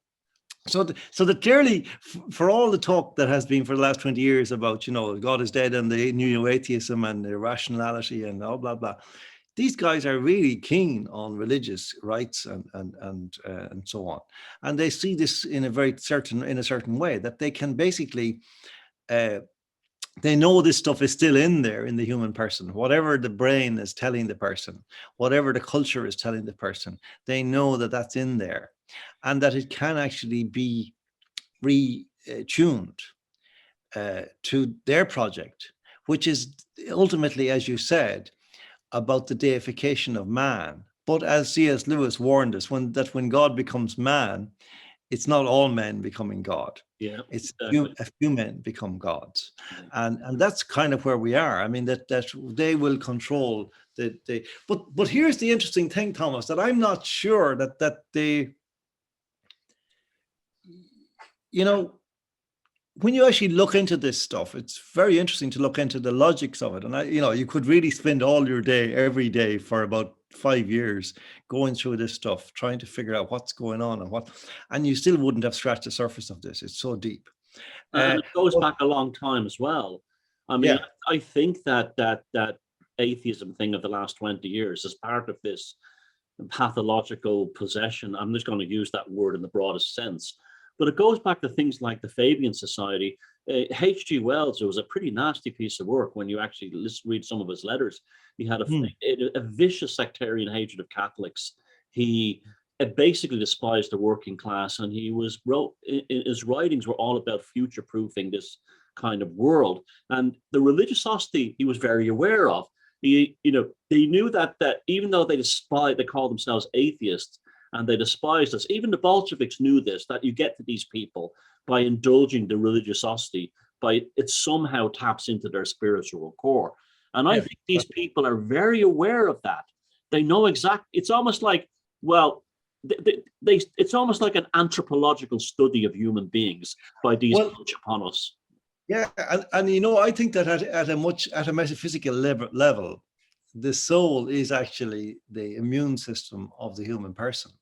so that clearly, for all the talk that has been for the last 20 years about God is dead and the new atheism and irrationality and all blah blah, these guys are really keen on religious rights and so on, and they see this in a certain way, that they can basically they know this stuff is still in there in the human person. Whatever the brain is telling the person, whatever the culture is telling the person, they know that that's in there, and that it can actually be retuned to their project, which is ultimately, as you said, about the deification of man. But as C.S. Lewis warned us, when God becomes man, it's not all men becoming God. Yeah, it's a few men become gods, and that's kind of where we are. I mean, that they will control the. But here's the interesting thing, Thomas, that I'm not sure that they, when you actually look into this stuff, it's very interesting to look into the logics of it. And you could really spend all your day, every day, for about 5 years going through this stuff, trying to figure out what's going on and you still wouldn't have scratched the surface of this. It's so deep. And it goes back a long time as well. I mean, I think that atheism thing of the last 20 years is part of this pathological possession. I'm just going to use that word in the broadest sense. But it goes back to things like the Fabian Society. H.G. Wells, it was a pretty nasty piece of work when you actually read some of his letters. He had a vicious sectarian hatred of Catholics. He basically despised the working class, and his writings were all about future-proofing this kind of world. And the religiosity he was very aware of. They knew that even though they called themselves atheists, and they despised us. Even the Bolsheviks knew this, that you get to these people by indulging the religiosity, it somehow taps into their spiritual core. And I think these people are very aware of that. They know exactly, it's almost like, it's almost like an anthropological study of human beings by these punch upon us. Yeah, and I think that at a metaphysical level, the soul is actually the immune system of the human person.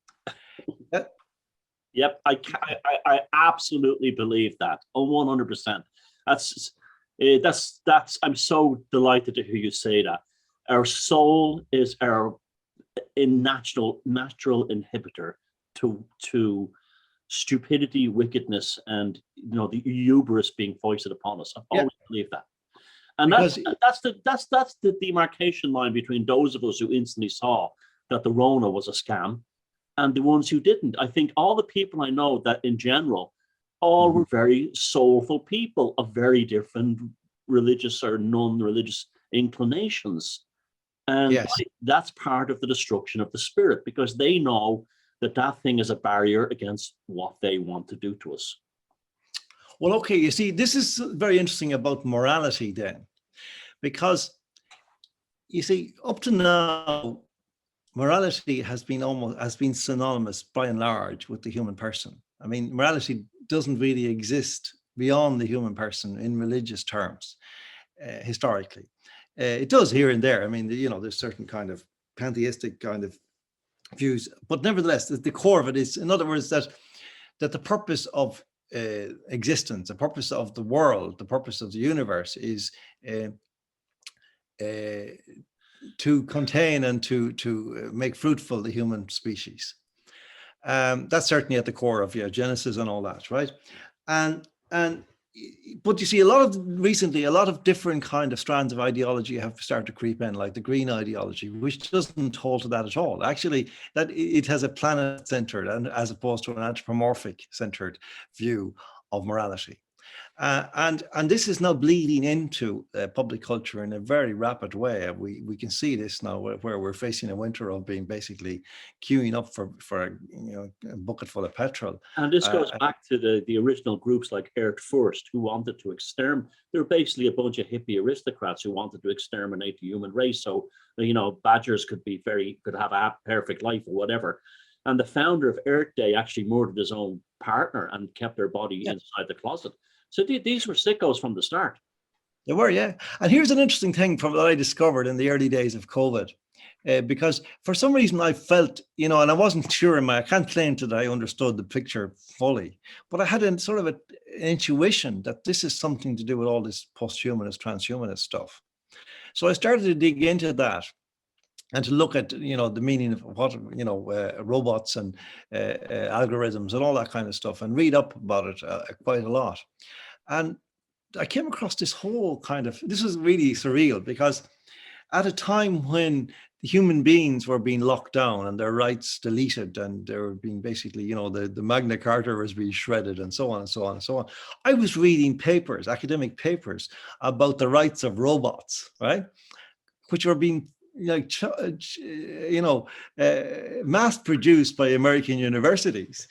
Yep, I absolutely believe that. 100%. That's. I'm so delighted to hear you say that. Our soul is our natural inhibitor to stupidity, wickedness, and the hubris being foisted upon us. I've always believed that. And that's the demarcation line between those of us who instantly saw that the Rona was a scam and the ones who didn't. I think all the people I know that in general, all were very soulful people of very different religious or non-religious inclinations. And that's part of the destruction of the spirit, because they know that thing is a barrier against what they want to do to us. Well, okay, you see, this is very interesting about morality then, because you see, up to now, morality has been synonymous by and large with the human person. I mean, morality doesn't really exist beyond the human person in religious terms, historically. It does here and there. I mean, there's certain kind of pantheistic kind of views, but nevertheless, the core of it is, in other words, that the purpose of existence, the purpose of the world, the purpose of the universe is to contain and to make fruitful the human species. That's certainly at the core of Genesis and all that, right? And but you see, recently a lot of different kind of strands of ideology have started to creep in, like the green ideology, which doesn't hold to that at all. Actually, that it has a planet-centered and as opposed to an anthropomorphic-centered view of morality. And this is now bleeding into public culture in a very rapid way. We can see this now, where we're facing a winter of being basically queuing up for a bucket full of petrol. And this goes back to the original groups like Earth First, who wanted to exterminate. They're basically a bunch of hippie aristocrats who wanted to exterminate the human race. So badgers could have a perfect life or whatever. And the founder of Earth Day actually murdered his own partner and kept their body inside the closet. So these were sickos from the start. They were, yeah. And here's an interesting thing that I discovered in the early days of COVID, because for some reason I felt, and I wasn't sure I can't claim that I understood the picture fully, but I had an intuition that this is something to do with all this post-humanist, transhumanist stuff. So I started to dig into that and to look at, the meaning of what, robots and algorithms and all that kind of stuff, and read up about it quite a lot. And I came across this whole this was really surreal, because at a time when the human beings were being locked down and their rights deleted, and they were being basically, the Magna Carta was being shredded, and so on and so on and so on, I was reading papers, academic papers, about the rights of robots, right, which were being mass produced by American universities,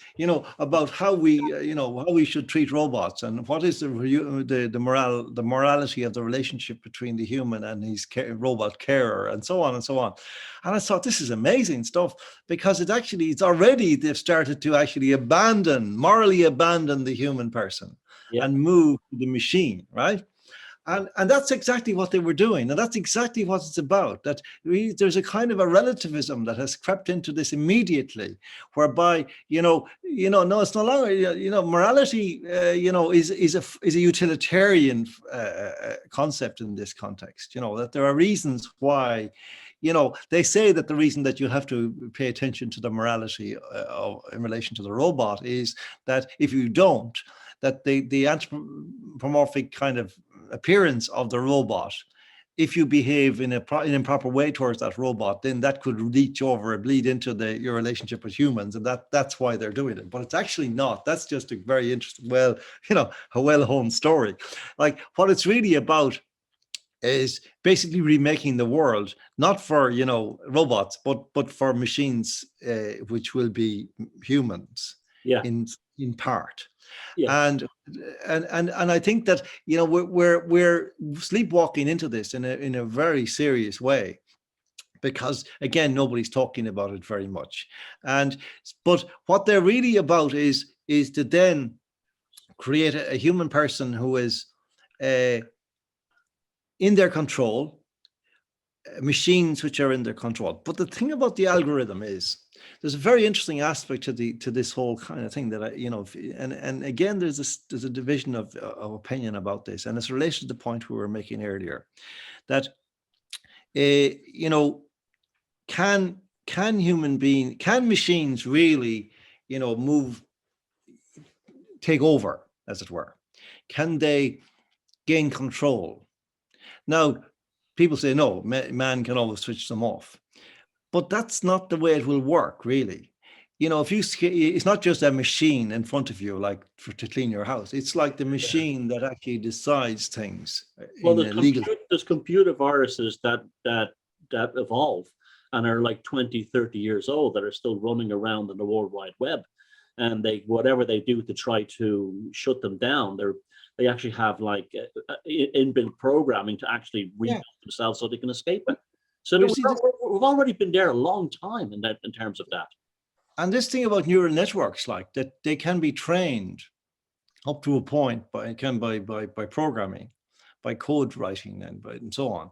about how we should treat robots, and what is the morality of the relationship between the human and his robot carer, and so on and so on. And I thought, this is amazing stuff, because they've started to actually morally abandon the human person and move to the machine, right? And that's exactly what they were doing. And that's exactly what it's about, that there's a kind of a relativism that has crept into this immediately, whereby, no, it's no longer, morality, is a utilitarian concept in this context, that there are reasons why, they say that the reason that you have to pay attention to the morality in relation to the robot is that if you don't, that the anthropomorphic kind of appearance of the robot, if you behave in an improper way towards that robot, then that could reach over and bleed into your relationship with humans, and that's why they're doing it. But it's actually not. That's just a very interesting, a well-honed story. Like, what it's really about is basically remaking the world, not for robots, but for machines, which will be humans, in part. And I think that we're sleepwalking into this in a very serious way, because again, nobody's talking about it very much. But what they're really about is to then create a human person who is in their control, machines which are in their control. But the thing about the algorithm is, there's a very interesting aspect to this whole kind of thing that and again, there's a division of opinion about this, and it's related to the point we were making earlier, that can machines really take over, as it were? Can they gain control? Now, people say no, man can always switch them off. But that's not the way it will work, really. It's not just a machine in front of you, like to clean your house. It's like the machine that actually decides things. Well, there's computer viruses that evolve and are like 20, 30 years old, that are still running around in the World Wide Web. And whatever they do to try to shut them down, they actually have like inbuilt programming to actually rebuild themselves so they can escape it. So we've already been there a long time in terms of that. And this thing about neural networks, like that, they can be trained up to a point by programming, by code writing, and so on.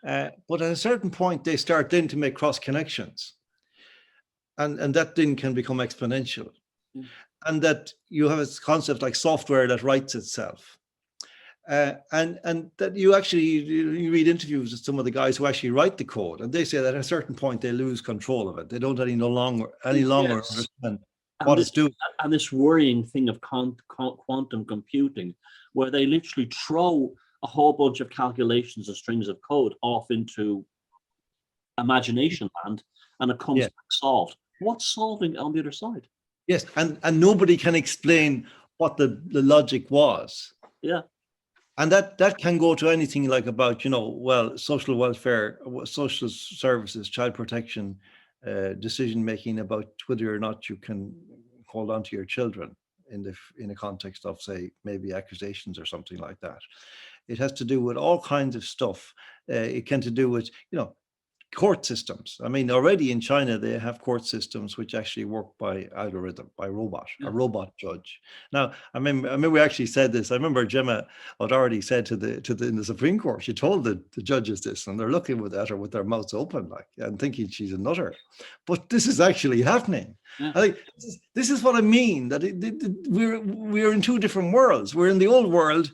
But at a certain point, they start then to make cross connections. And that then can become exponential. Mm. And that you have a concept like software that writes itself. And that you read interviews with some of the guys who actually write the code, and they say that at a certain point they lose control of it. They don't any longer Yes. understand And what this, it's doing. and this worrying thing of quantum computing, where they literally throw a whole bunch of calculations and strings of code off into imagination land, and it comes back solved. What's solving on the other side? Yes, and nobody can explain what the logic was. Yeah. And that can go to anything like about, social welfare, social services, child protection, decision making about whether or not you can hold on to your children in a context of, say, maybe accusations or something like that. It has to do with all kinds of stuff. It can to do with, court systems. I mean, already in China, they have court systems which actually work by algorithm, by robot, a robot judge. Now, I remember we actually said this. I remember Gemma had already said in the Supreme Court, she told the judges this, and they're looking at her with their mouths open, like, and thinking she's a nutter. But this is actually happening. Yeah. I think this is what I mean, that we're in two different worlds. We're in the old world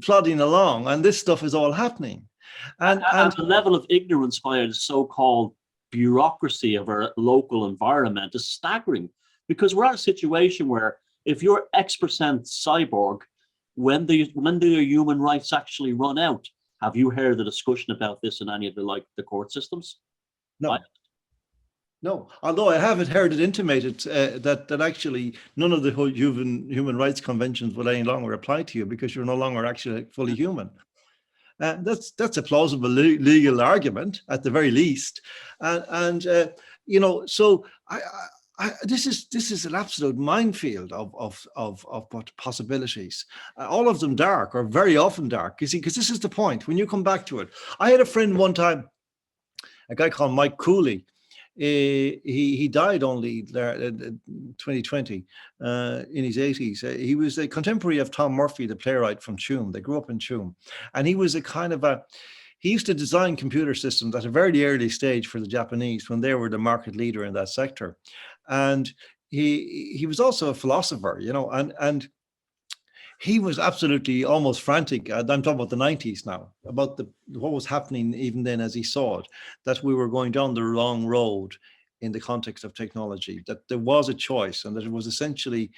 plodding along, and this stuff is all happening. And the level of ignorance by the so-called bureaucracy of our local environment is staggering, because we're at a situation where if you're X% cyborg, when do your human rights actually run out? Have you heard the discussion about this in any of the court systems? No. No, although I haven't heard it intimated that actually none of the whole human rights conventions will any longer apply to you because you're no longer actually fully human. That's a plausible legal argument at the very least, so this is an absolute minefield of possibilities. All of them dark, or very often dark. You see, because this is the point. When you come back to it, I had a friend one time, a guy called Mike Cooley. He died only there in 2020 in his 80s. He was a contemporary of Tom Murphy, the playwright from Tuam. They grew up in Tuam, and he was he used to design computer systems at a very early stage for the Japanese when they were the market leader in that sector. And he was also a philosopher, and he was absolutely almost frantic. I'm talking about the 90s now, about what was happening even then as he saw it, that we were going down the wrong road in the context of technology, that there was a choice, and that it was essentially,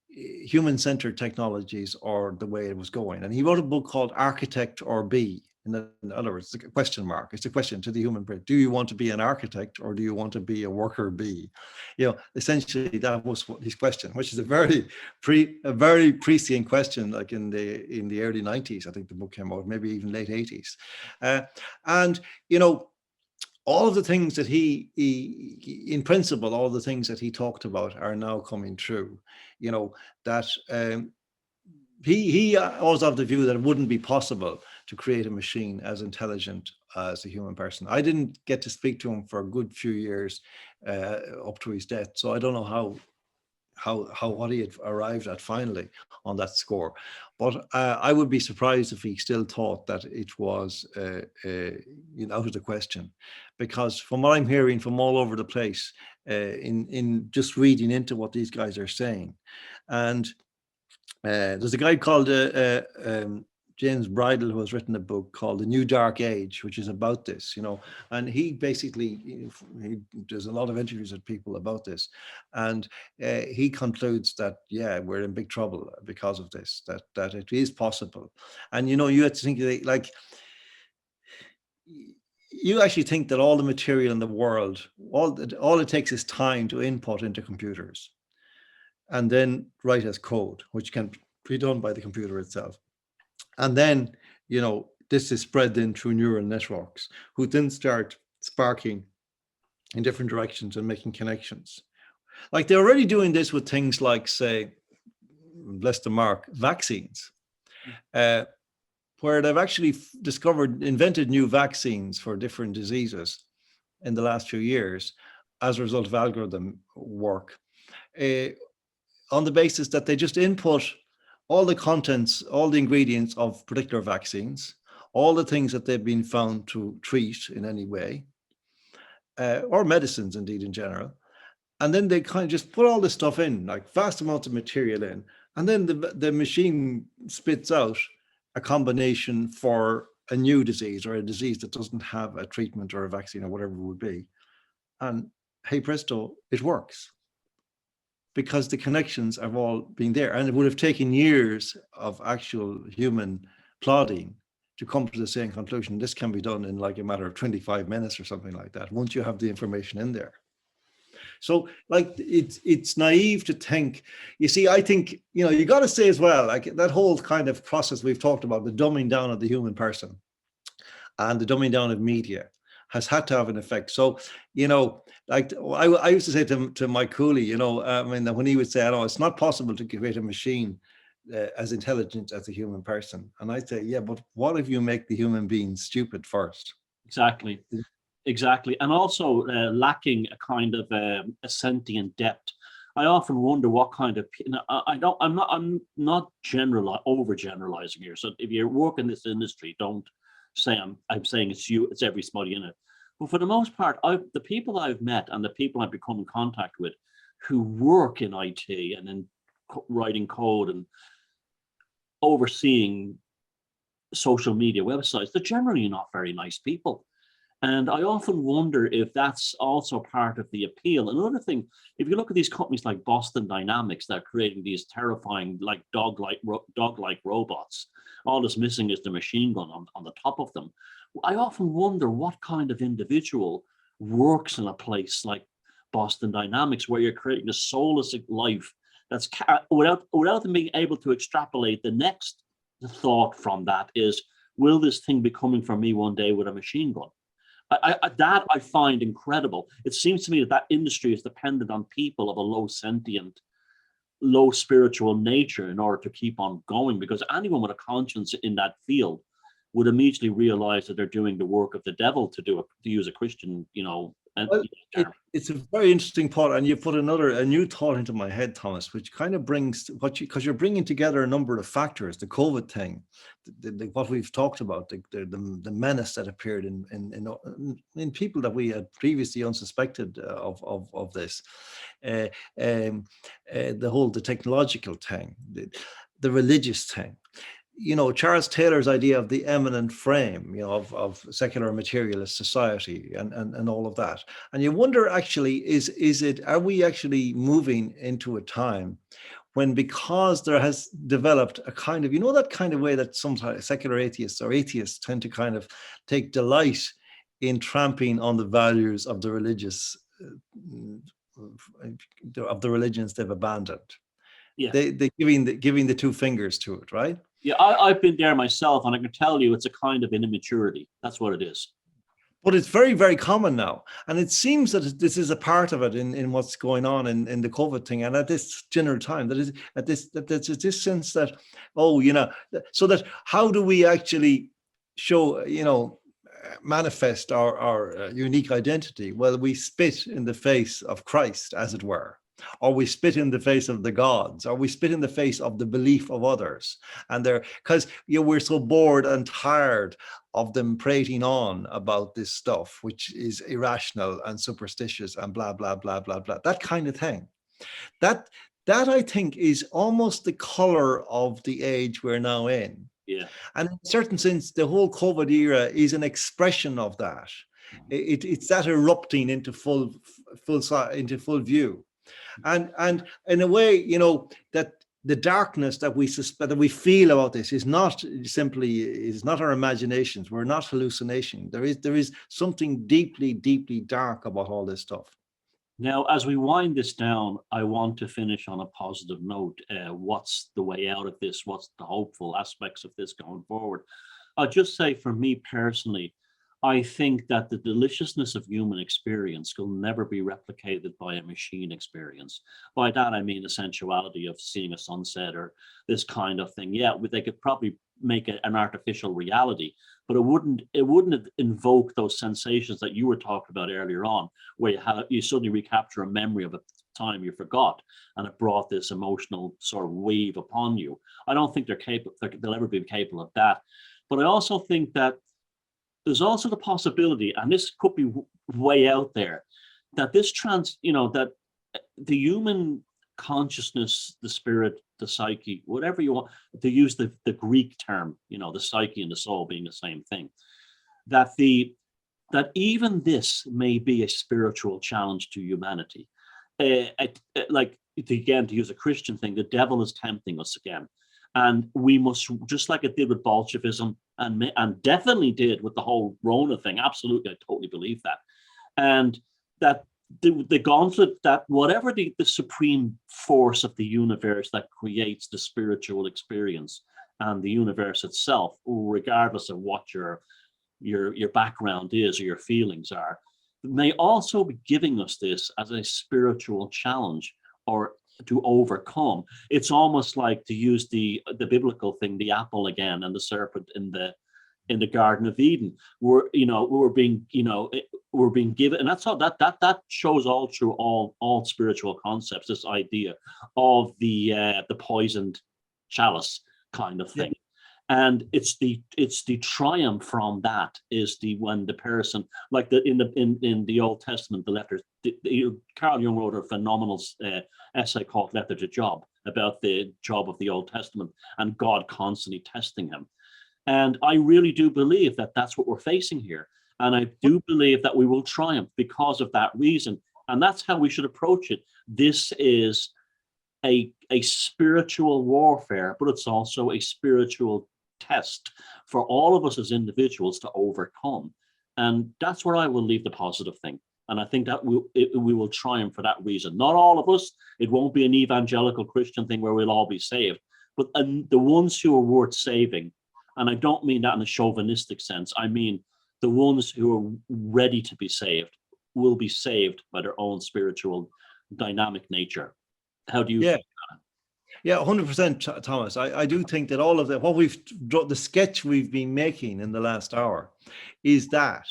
human-centered technologies are the way it was going. And he wrote a book called Architect or Be. In other words, it's a question mark. It's a question to the human brain. Do you want to be an architect, or do you want to be a worker bee? Essentially that was his question, which is a very prescient question, like in the early 90s, I think the book came out, maybe even late 80s. All of the things that he in principle, all the things that he talked about are now coming true. That he was of the view that it wouldn't be possible to create a machine as intelligent as a human person. I didn't get to speak to him for a good few years up to his death, so I don't know what he had arrived at finally on that score. But I would be surprised if he still thought that it was out of the question, because from what I'm hearing from all over the place, in just reading into what these guys are saying, and there's a guy called James Bridle who has written a book called The New Dark Age, which is about this, and he basically, he does a lot of interviews with people about this, and he concludes that, we're in big trouble because of this, that it is possible. And, you have to think, like, you actually think that all the material in the world, all it takes is time to input into computers and then write as code, which can be done by the computer itself. And then, this is spread then through neural networks, who then start sparking in different directions and making connections. Like, they're already doing this with things like, say, bless the mark, vaccines, where they've actually invented new vaccines for different diseases in the last few years as a result of algorithm work, on the basis that they just input all the contents, all the ingredients of particular vaccines, all the things that they've been found to treat in any way, or medicines indeed in general. And then they kind of just put all this stuff in, like vast amounts of material in, and then the machine spits out a combination for a new disease or a disease that doesn't have a treatment or a vaccine or whatever it would be. And hey presto, it works. Because the connections have all been there. And it would have taken years of actual human plodding to come to the same conclusion. This can be done in like a matter of 25 minutes or something like that, once you have the information in there. So like it's naive to think, you see, I think, you got to say as well, like that whole kind of process we've talked about, the dumbing down of the human person and the dumbing down of media has had to have an effect. So, like I used to say to Mike Cooley, I mean, when he would say, "Oh, it's not possible to create a machine as intelligent as a human person," and I say, "Yeah, but what if you make the human being stupid first?" Exactly, and also lacking a kind of a sentient depth. I often wonder what kind of. I'm not overgeneralizing here. So if you work in this industry, don't say I'm saying it's you. It's everybody in it. But for the most part, the people I've met and the people I've become in contact with who work in IT and in writing code and overseeing social media websites, they're generally not very nice people. And I often wonder if that's also part of the appeal. Another thing, if you look at these companies like Boston Dynamics that are creating these terrifying, like dog-like robots, all that's missing is the machine gun on the top of them. I often wonder what kind of individual works in a place like Boston Dynamics, where you're creating a soulless life that's without them being able to extrapolate the next thought from that is, will this thing be coming for me one day with a machine gun? That I find incredible. It seems to me that industry is dependent on people of a low sentient, low spiritual nature in order to keep on going, because anyone with a conscience in that field would immediately realize that they're doing the work of the devil, to use a Christian, Well, it's a very interesting thought, and you put a new thought into my head, Thomas, which kind of brings because you're bringing together a number of factors, the COVID thing, what we've talked about, the menace that appeared in people that we had previously unsuspected of this, the technological thing, the religious thing. Charles Taylor's idea of the eminent frame, of secular materialist society and all of that. And you wonder, actually, are we actually moving into a time when, because there has developed a kind of, that kind of way that sometimes secular atheists or atheists tend to kind of take delight in tramping on the values of the religious, of the religions they've abandoned. Yeah. They giving the two fingers to it, right? Yeah, I've been there myself, and I can tell you it's a kind of an immaturity. That's what it is. But it's very, very common now. And it seems that this is a part of it in what's going on in the COVID thing. And at this general time, there's this sense that, so that how do we actually show, manifest our unique identity? Well, we spit in the face of Christ, as it were. Or we spit in the face of the gods, or we spit in the face of the belief of others. And because we're so bored and tired of them prating on about this stuff, which is irrational and superstitious and blah, blah, blah, blah, blah, that kind of thing. That I think is almost the color of the age we're now in. Yeah. And in a certain sense, the whole COVID era is an expression of that. It's that erupting into full view. And in a way, that the darkness that we feel about this is not our imaginations. We're not hallucination. There is something deeply, deeply dark about all this stuff. Now, as we wind this down, I want to finish on a positive note. What's the way out of this? What's the hopeful aspects of this going forward? I'll just say, for me personally, I think that the deliciousness of human experience will never be replicated by a machine experience. By that, I mean the sensuality of seeing a sunset or this kind of thing. Yeah, they could probably make it an artificial reality, but it wouldn't invoke those sensations that you were talking about earlier on, where you suddenly recapture a memory of a time you forgot, and it brought this emotional sort of wave upon you. I don't think they'll ever be capable of that. But I also think that there's also the possibility, and this could be way out there, that that the human consciousness, the spirit, the psyche, whatever you want to use the Greek term, the psyche and the soul being the same thing, that even this may be a spiritual challenge to humanity. Like, again, to use a Christian thing, the devil is tempting us again. And we must, just like it did with Bolshevism and definitely did with the whole Rona thing, absolutely, I totally believe that. And that the gauntlet, that whatever the supreme force of the universe that creates the spiritual experience and the universe itself, regardless of what your background is or your feelings are, may also be giving us this as a spiritual challenge or to overcome. It's almost like, to use the biblical thing, the apple again and the serpent in the Garden of Eden. We're being given, and that's all that shows all through all spiritual concepts, this idea of the poisoned chalice kind of thing. And it's the triumph from that is when the person, like in the Old Testament, the letters, Carl Jung wrote a phenomenal essay called Letter to Job, about the Job of the Old Testament and God constantly testing him. And I really do believe that that's what we're facing here. And I do believe that we will triumph because of that reason. And that's how we should approach it. This is a spiritual warfare, but it's also a spiritual test for all of us as individuals to overcome. And that's where I will leave the positive thing. And I think that we will triumph for that reason. Not all of us. It won't be an evangelical Christian thing where we'll all be saved. But the ones who are worth saving, and I don't mean that in a chauvinistic sense, I mean the ones who are ready to be saved will be saved by their own spiritual dynamic nature. How do you think that? Yeah, 100%, Thomas. I do think that all of the sketch we've been making in the last hour is that,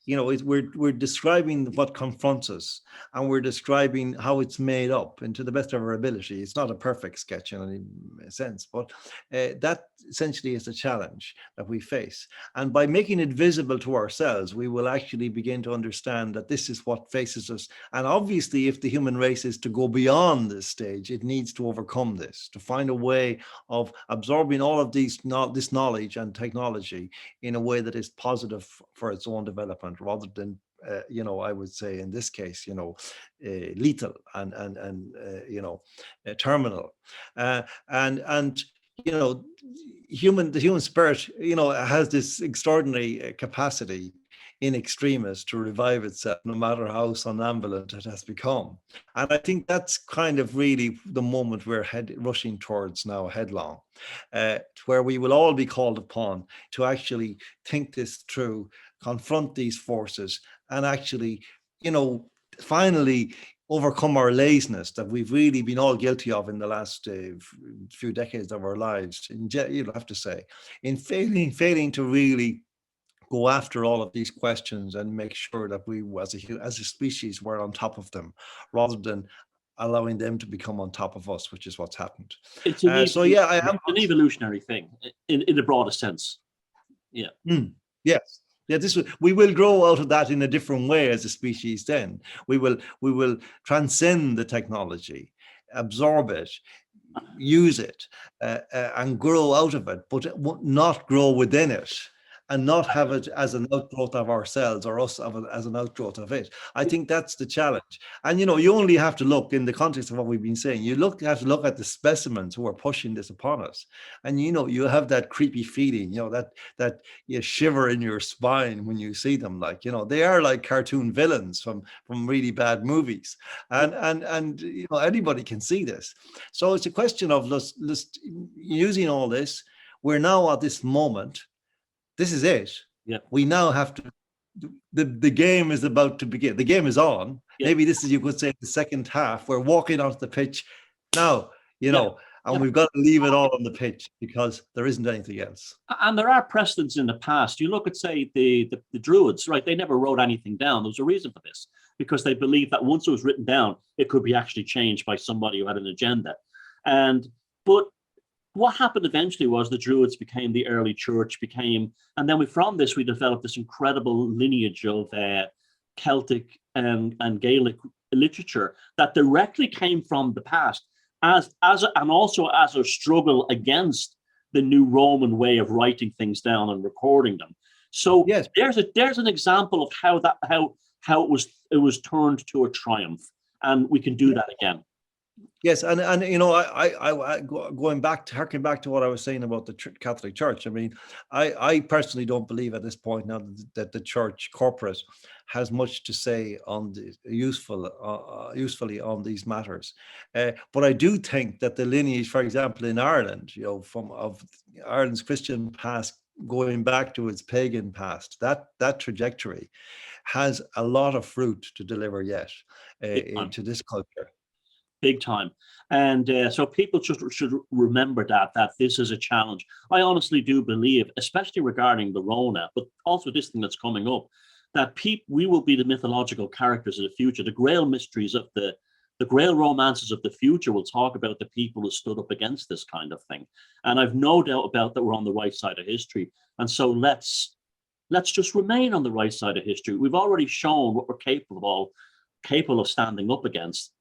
we're describing what confronts us, and we're describing how it's made up, and to the best of our ability. It's not a perfect sketch in any sense, but that essentially is the challenge that we face. And by making it visible to ourselves, we will actually begin to understand that this is what faces us. And obviously, if the human race is to go beyond this stage, it needs to overcome this, to find a way of absorbing all of this knowledge and technology in a way that is positive for its own development, rather than I would say in this case, lethal and terminal. And the human spirit, has this extraordinary capacity in extremis to revive itself, no matter how somnambulant it has become. And I think that's kind of really the moment we're rushing towards now, headlong, where we will all be called upon to actually think this through, confront these forces, and actually, finally overcome our laziness that we've really been all guilty of in the last few decades of our lives. You'll have to say, in failing to really go after all of these questions and make sure that we, as a species, were on top of them, rather than allowing them to become on top of us, which is what's happened. It's an evolutionary thing in the broadest sense. Yeah. Yes. Yeah, we will grow out of that in a different way as a species. Then we will transcend the technology, absorb it, use it, and grow out of it, but not grow within it, and not have it as an outgrowth of ourselves, or us as an outgrowth of it. I think that's the challenge. And you only have to look, in the context of what we've been saying, you have to look at the specimens who are pushing this upon us, and you have that creepy feeling, that you shiver in your spine when you see them. Like, they are like cartoon villains from really bad movies, and anybody can see this. So it's a question of just using all this. We're now at this moment. This is it. Yeah. We now have to. The game is about to begin. The game is on. Yeah. Maybe this is, you could say, the second half. We're walking onto the pitch now. And we've got to leave it all on the pitch, because there isn't anything else. And there are precedents in the past. You look at, say, the Druids, right? They never wrote anything down. There was a reason for this, because they believed that once it was written down, it could be actually changed by somebody who had an agenda. But what happened eventually was the Druids became the early church, and then from this we developed this incredible lineage of Celtic and Gaelic literature that directly came from the past, and also as a struggle against the new Roman way of writing things down and recording them. So Yes. there's an example of how it was turned to a triumph, and we can do that again. Yes, and you know, I harking back to what I was saying about the Catholic Church. I mean, I personally don't believe at this point now that the Church corporate has much to say on the usefully on these matters. But I do think that the lineage, for example, in Ireland, you know, of Ireland's Christian past going back to its pagan past, that trajectory has a lot of fruit to deliver yet into this culture. Big time. And so people should remember that this is a challenge. I honestly do believe, especially regarding the Rona, but also this thing that's coming up, that we will be the mythological characters of the future. The Grail mysteries of the Grail romances of the future will talk about the people who stood up against this kind of thing. And I've no doubt about that we're on the right side of history. And so let's just remain on the right side of history. We've already shown what we're capable of standing up against.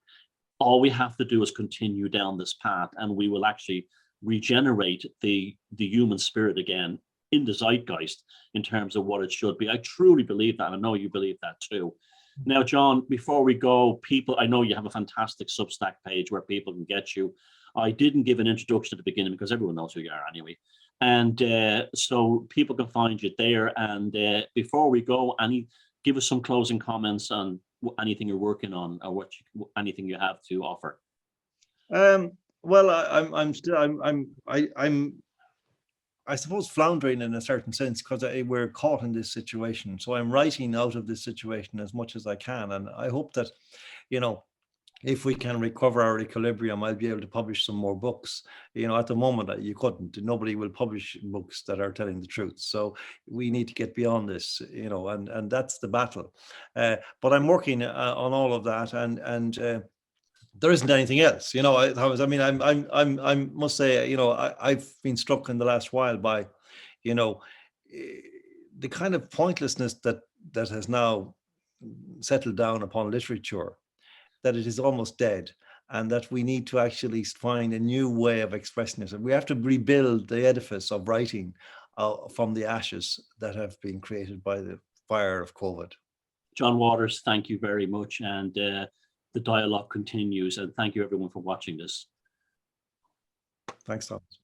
All we have to do is continue down this path, and we will actually regenerate the human spirit again in the zeitgeist in terms of what it should be. I truly believe that, and I know you believe that too. Now, John, before we go, I know you have a fantastic Substack page where people can get you. I didn't give an introduction at the beginning because everyone knows who you are anyway. And so people can find you there. And before we go, give us some closing comments on anything you're working on, or anything you have to offer. Well, I suppose floundering in a certain sense, because we're caught in this situation. So I'm writing out of this situation as much as I can, and I hope that, you know, if we can recover our equilibrium, I'll be able to publish some more books. You know, at the moment, you couldn't. Nobody will publish books that are telling the truth. So we need to get beyond this, you know, and that's the battle. But I'm working on all of that, and there isn't anything else. You know, I must say, you know, I've been struck in the last while by, you know, the kind of pointlessness that has now settled down upon literature, that it is almost dead, and that we need to actually find a new way of expressing it. And we have to rebuild the edifice of writing from the ashes that have been created by the fire of COVID. John Waters, thank you very much. And the dialogue continues. And thank you everyone for watching this. Thanks, Thomas.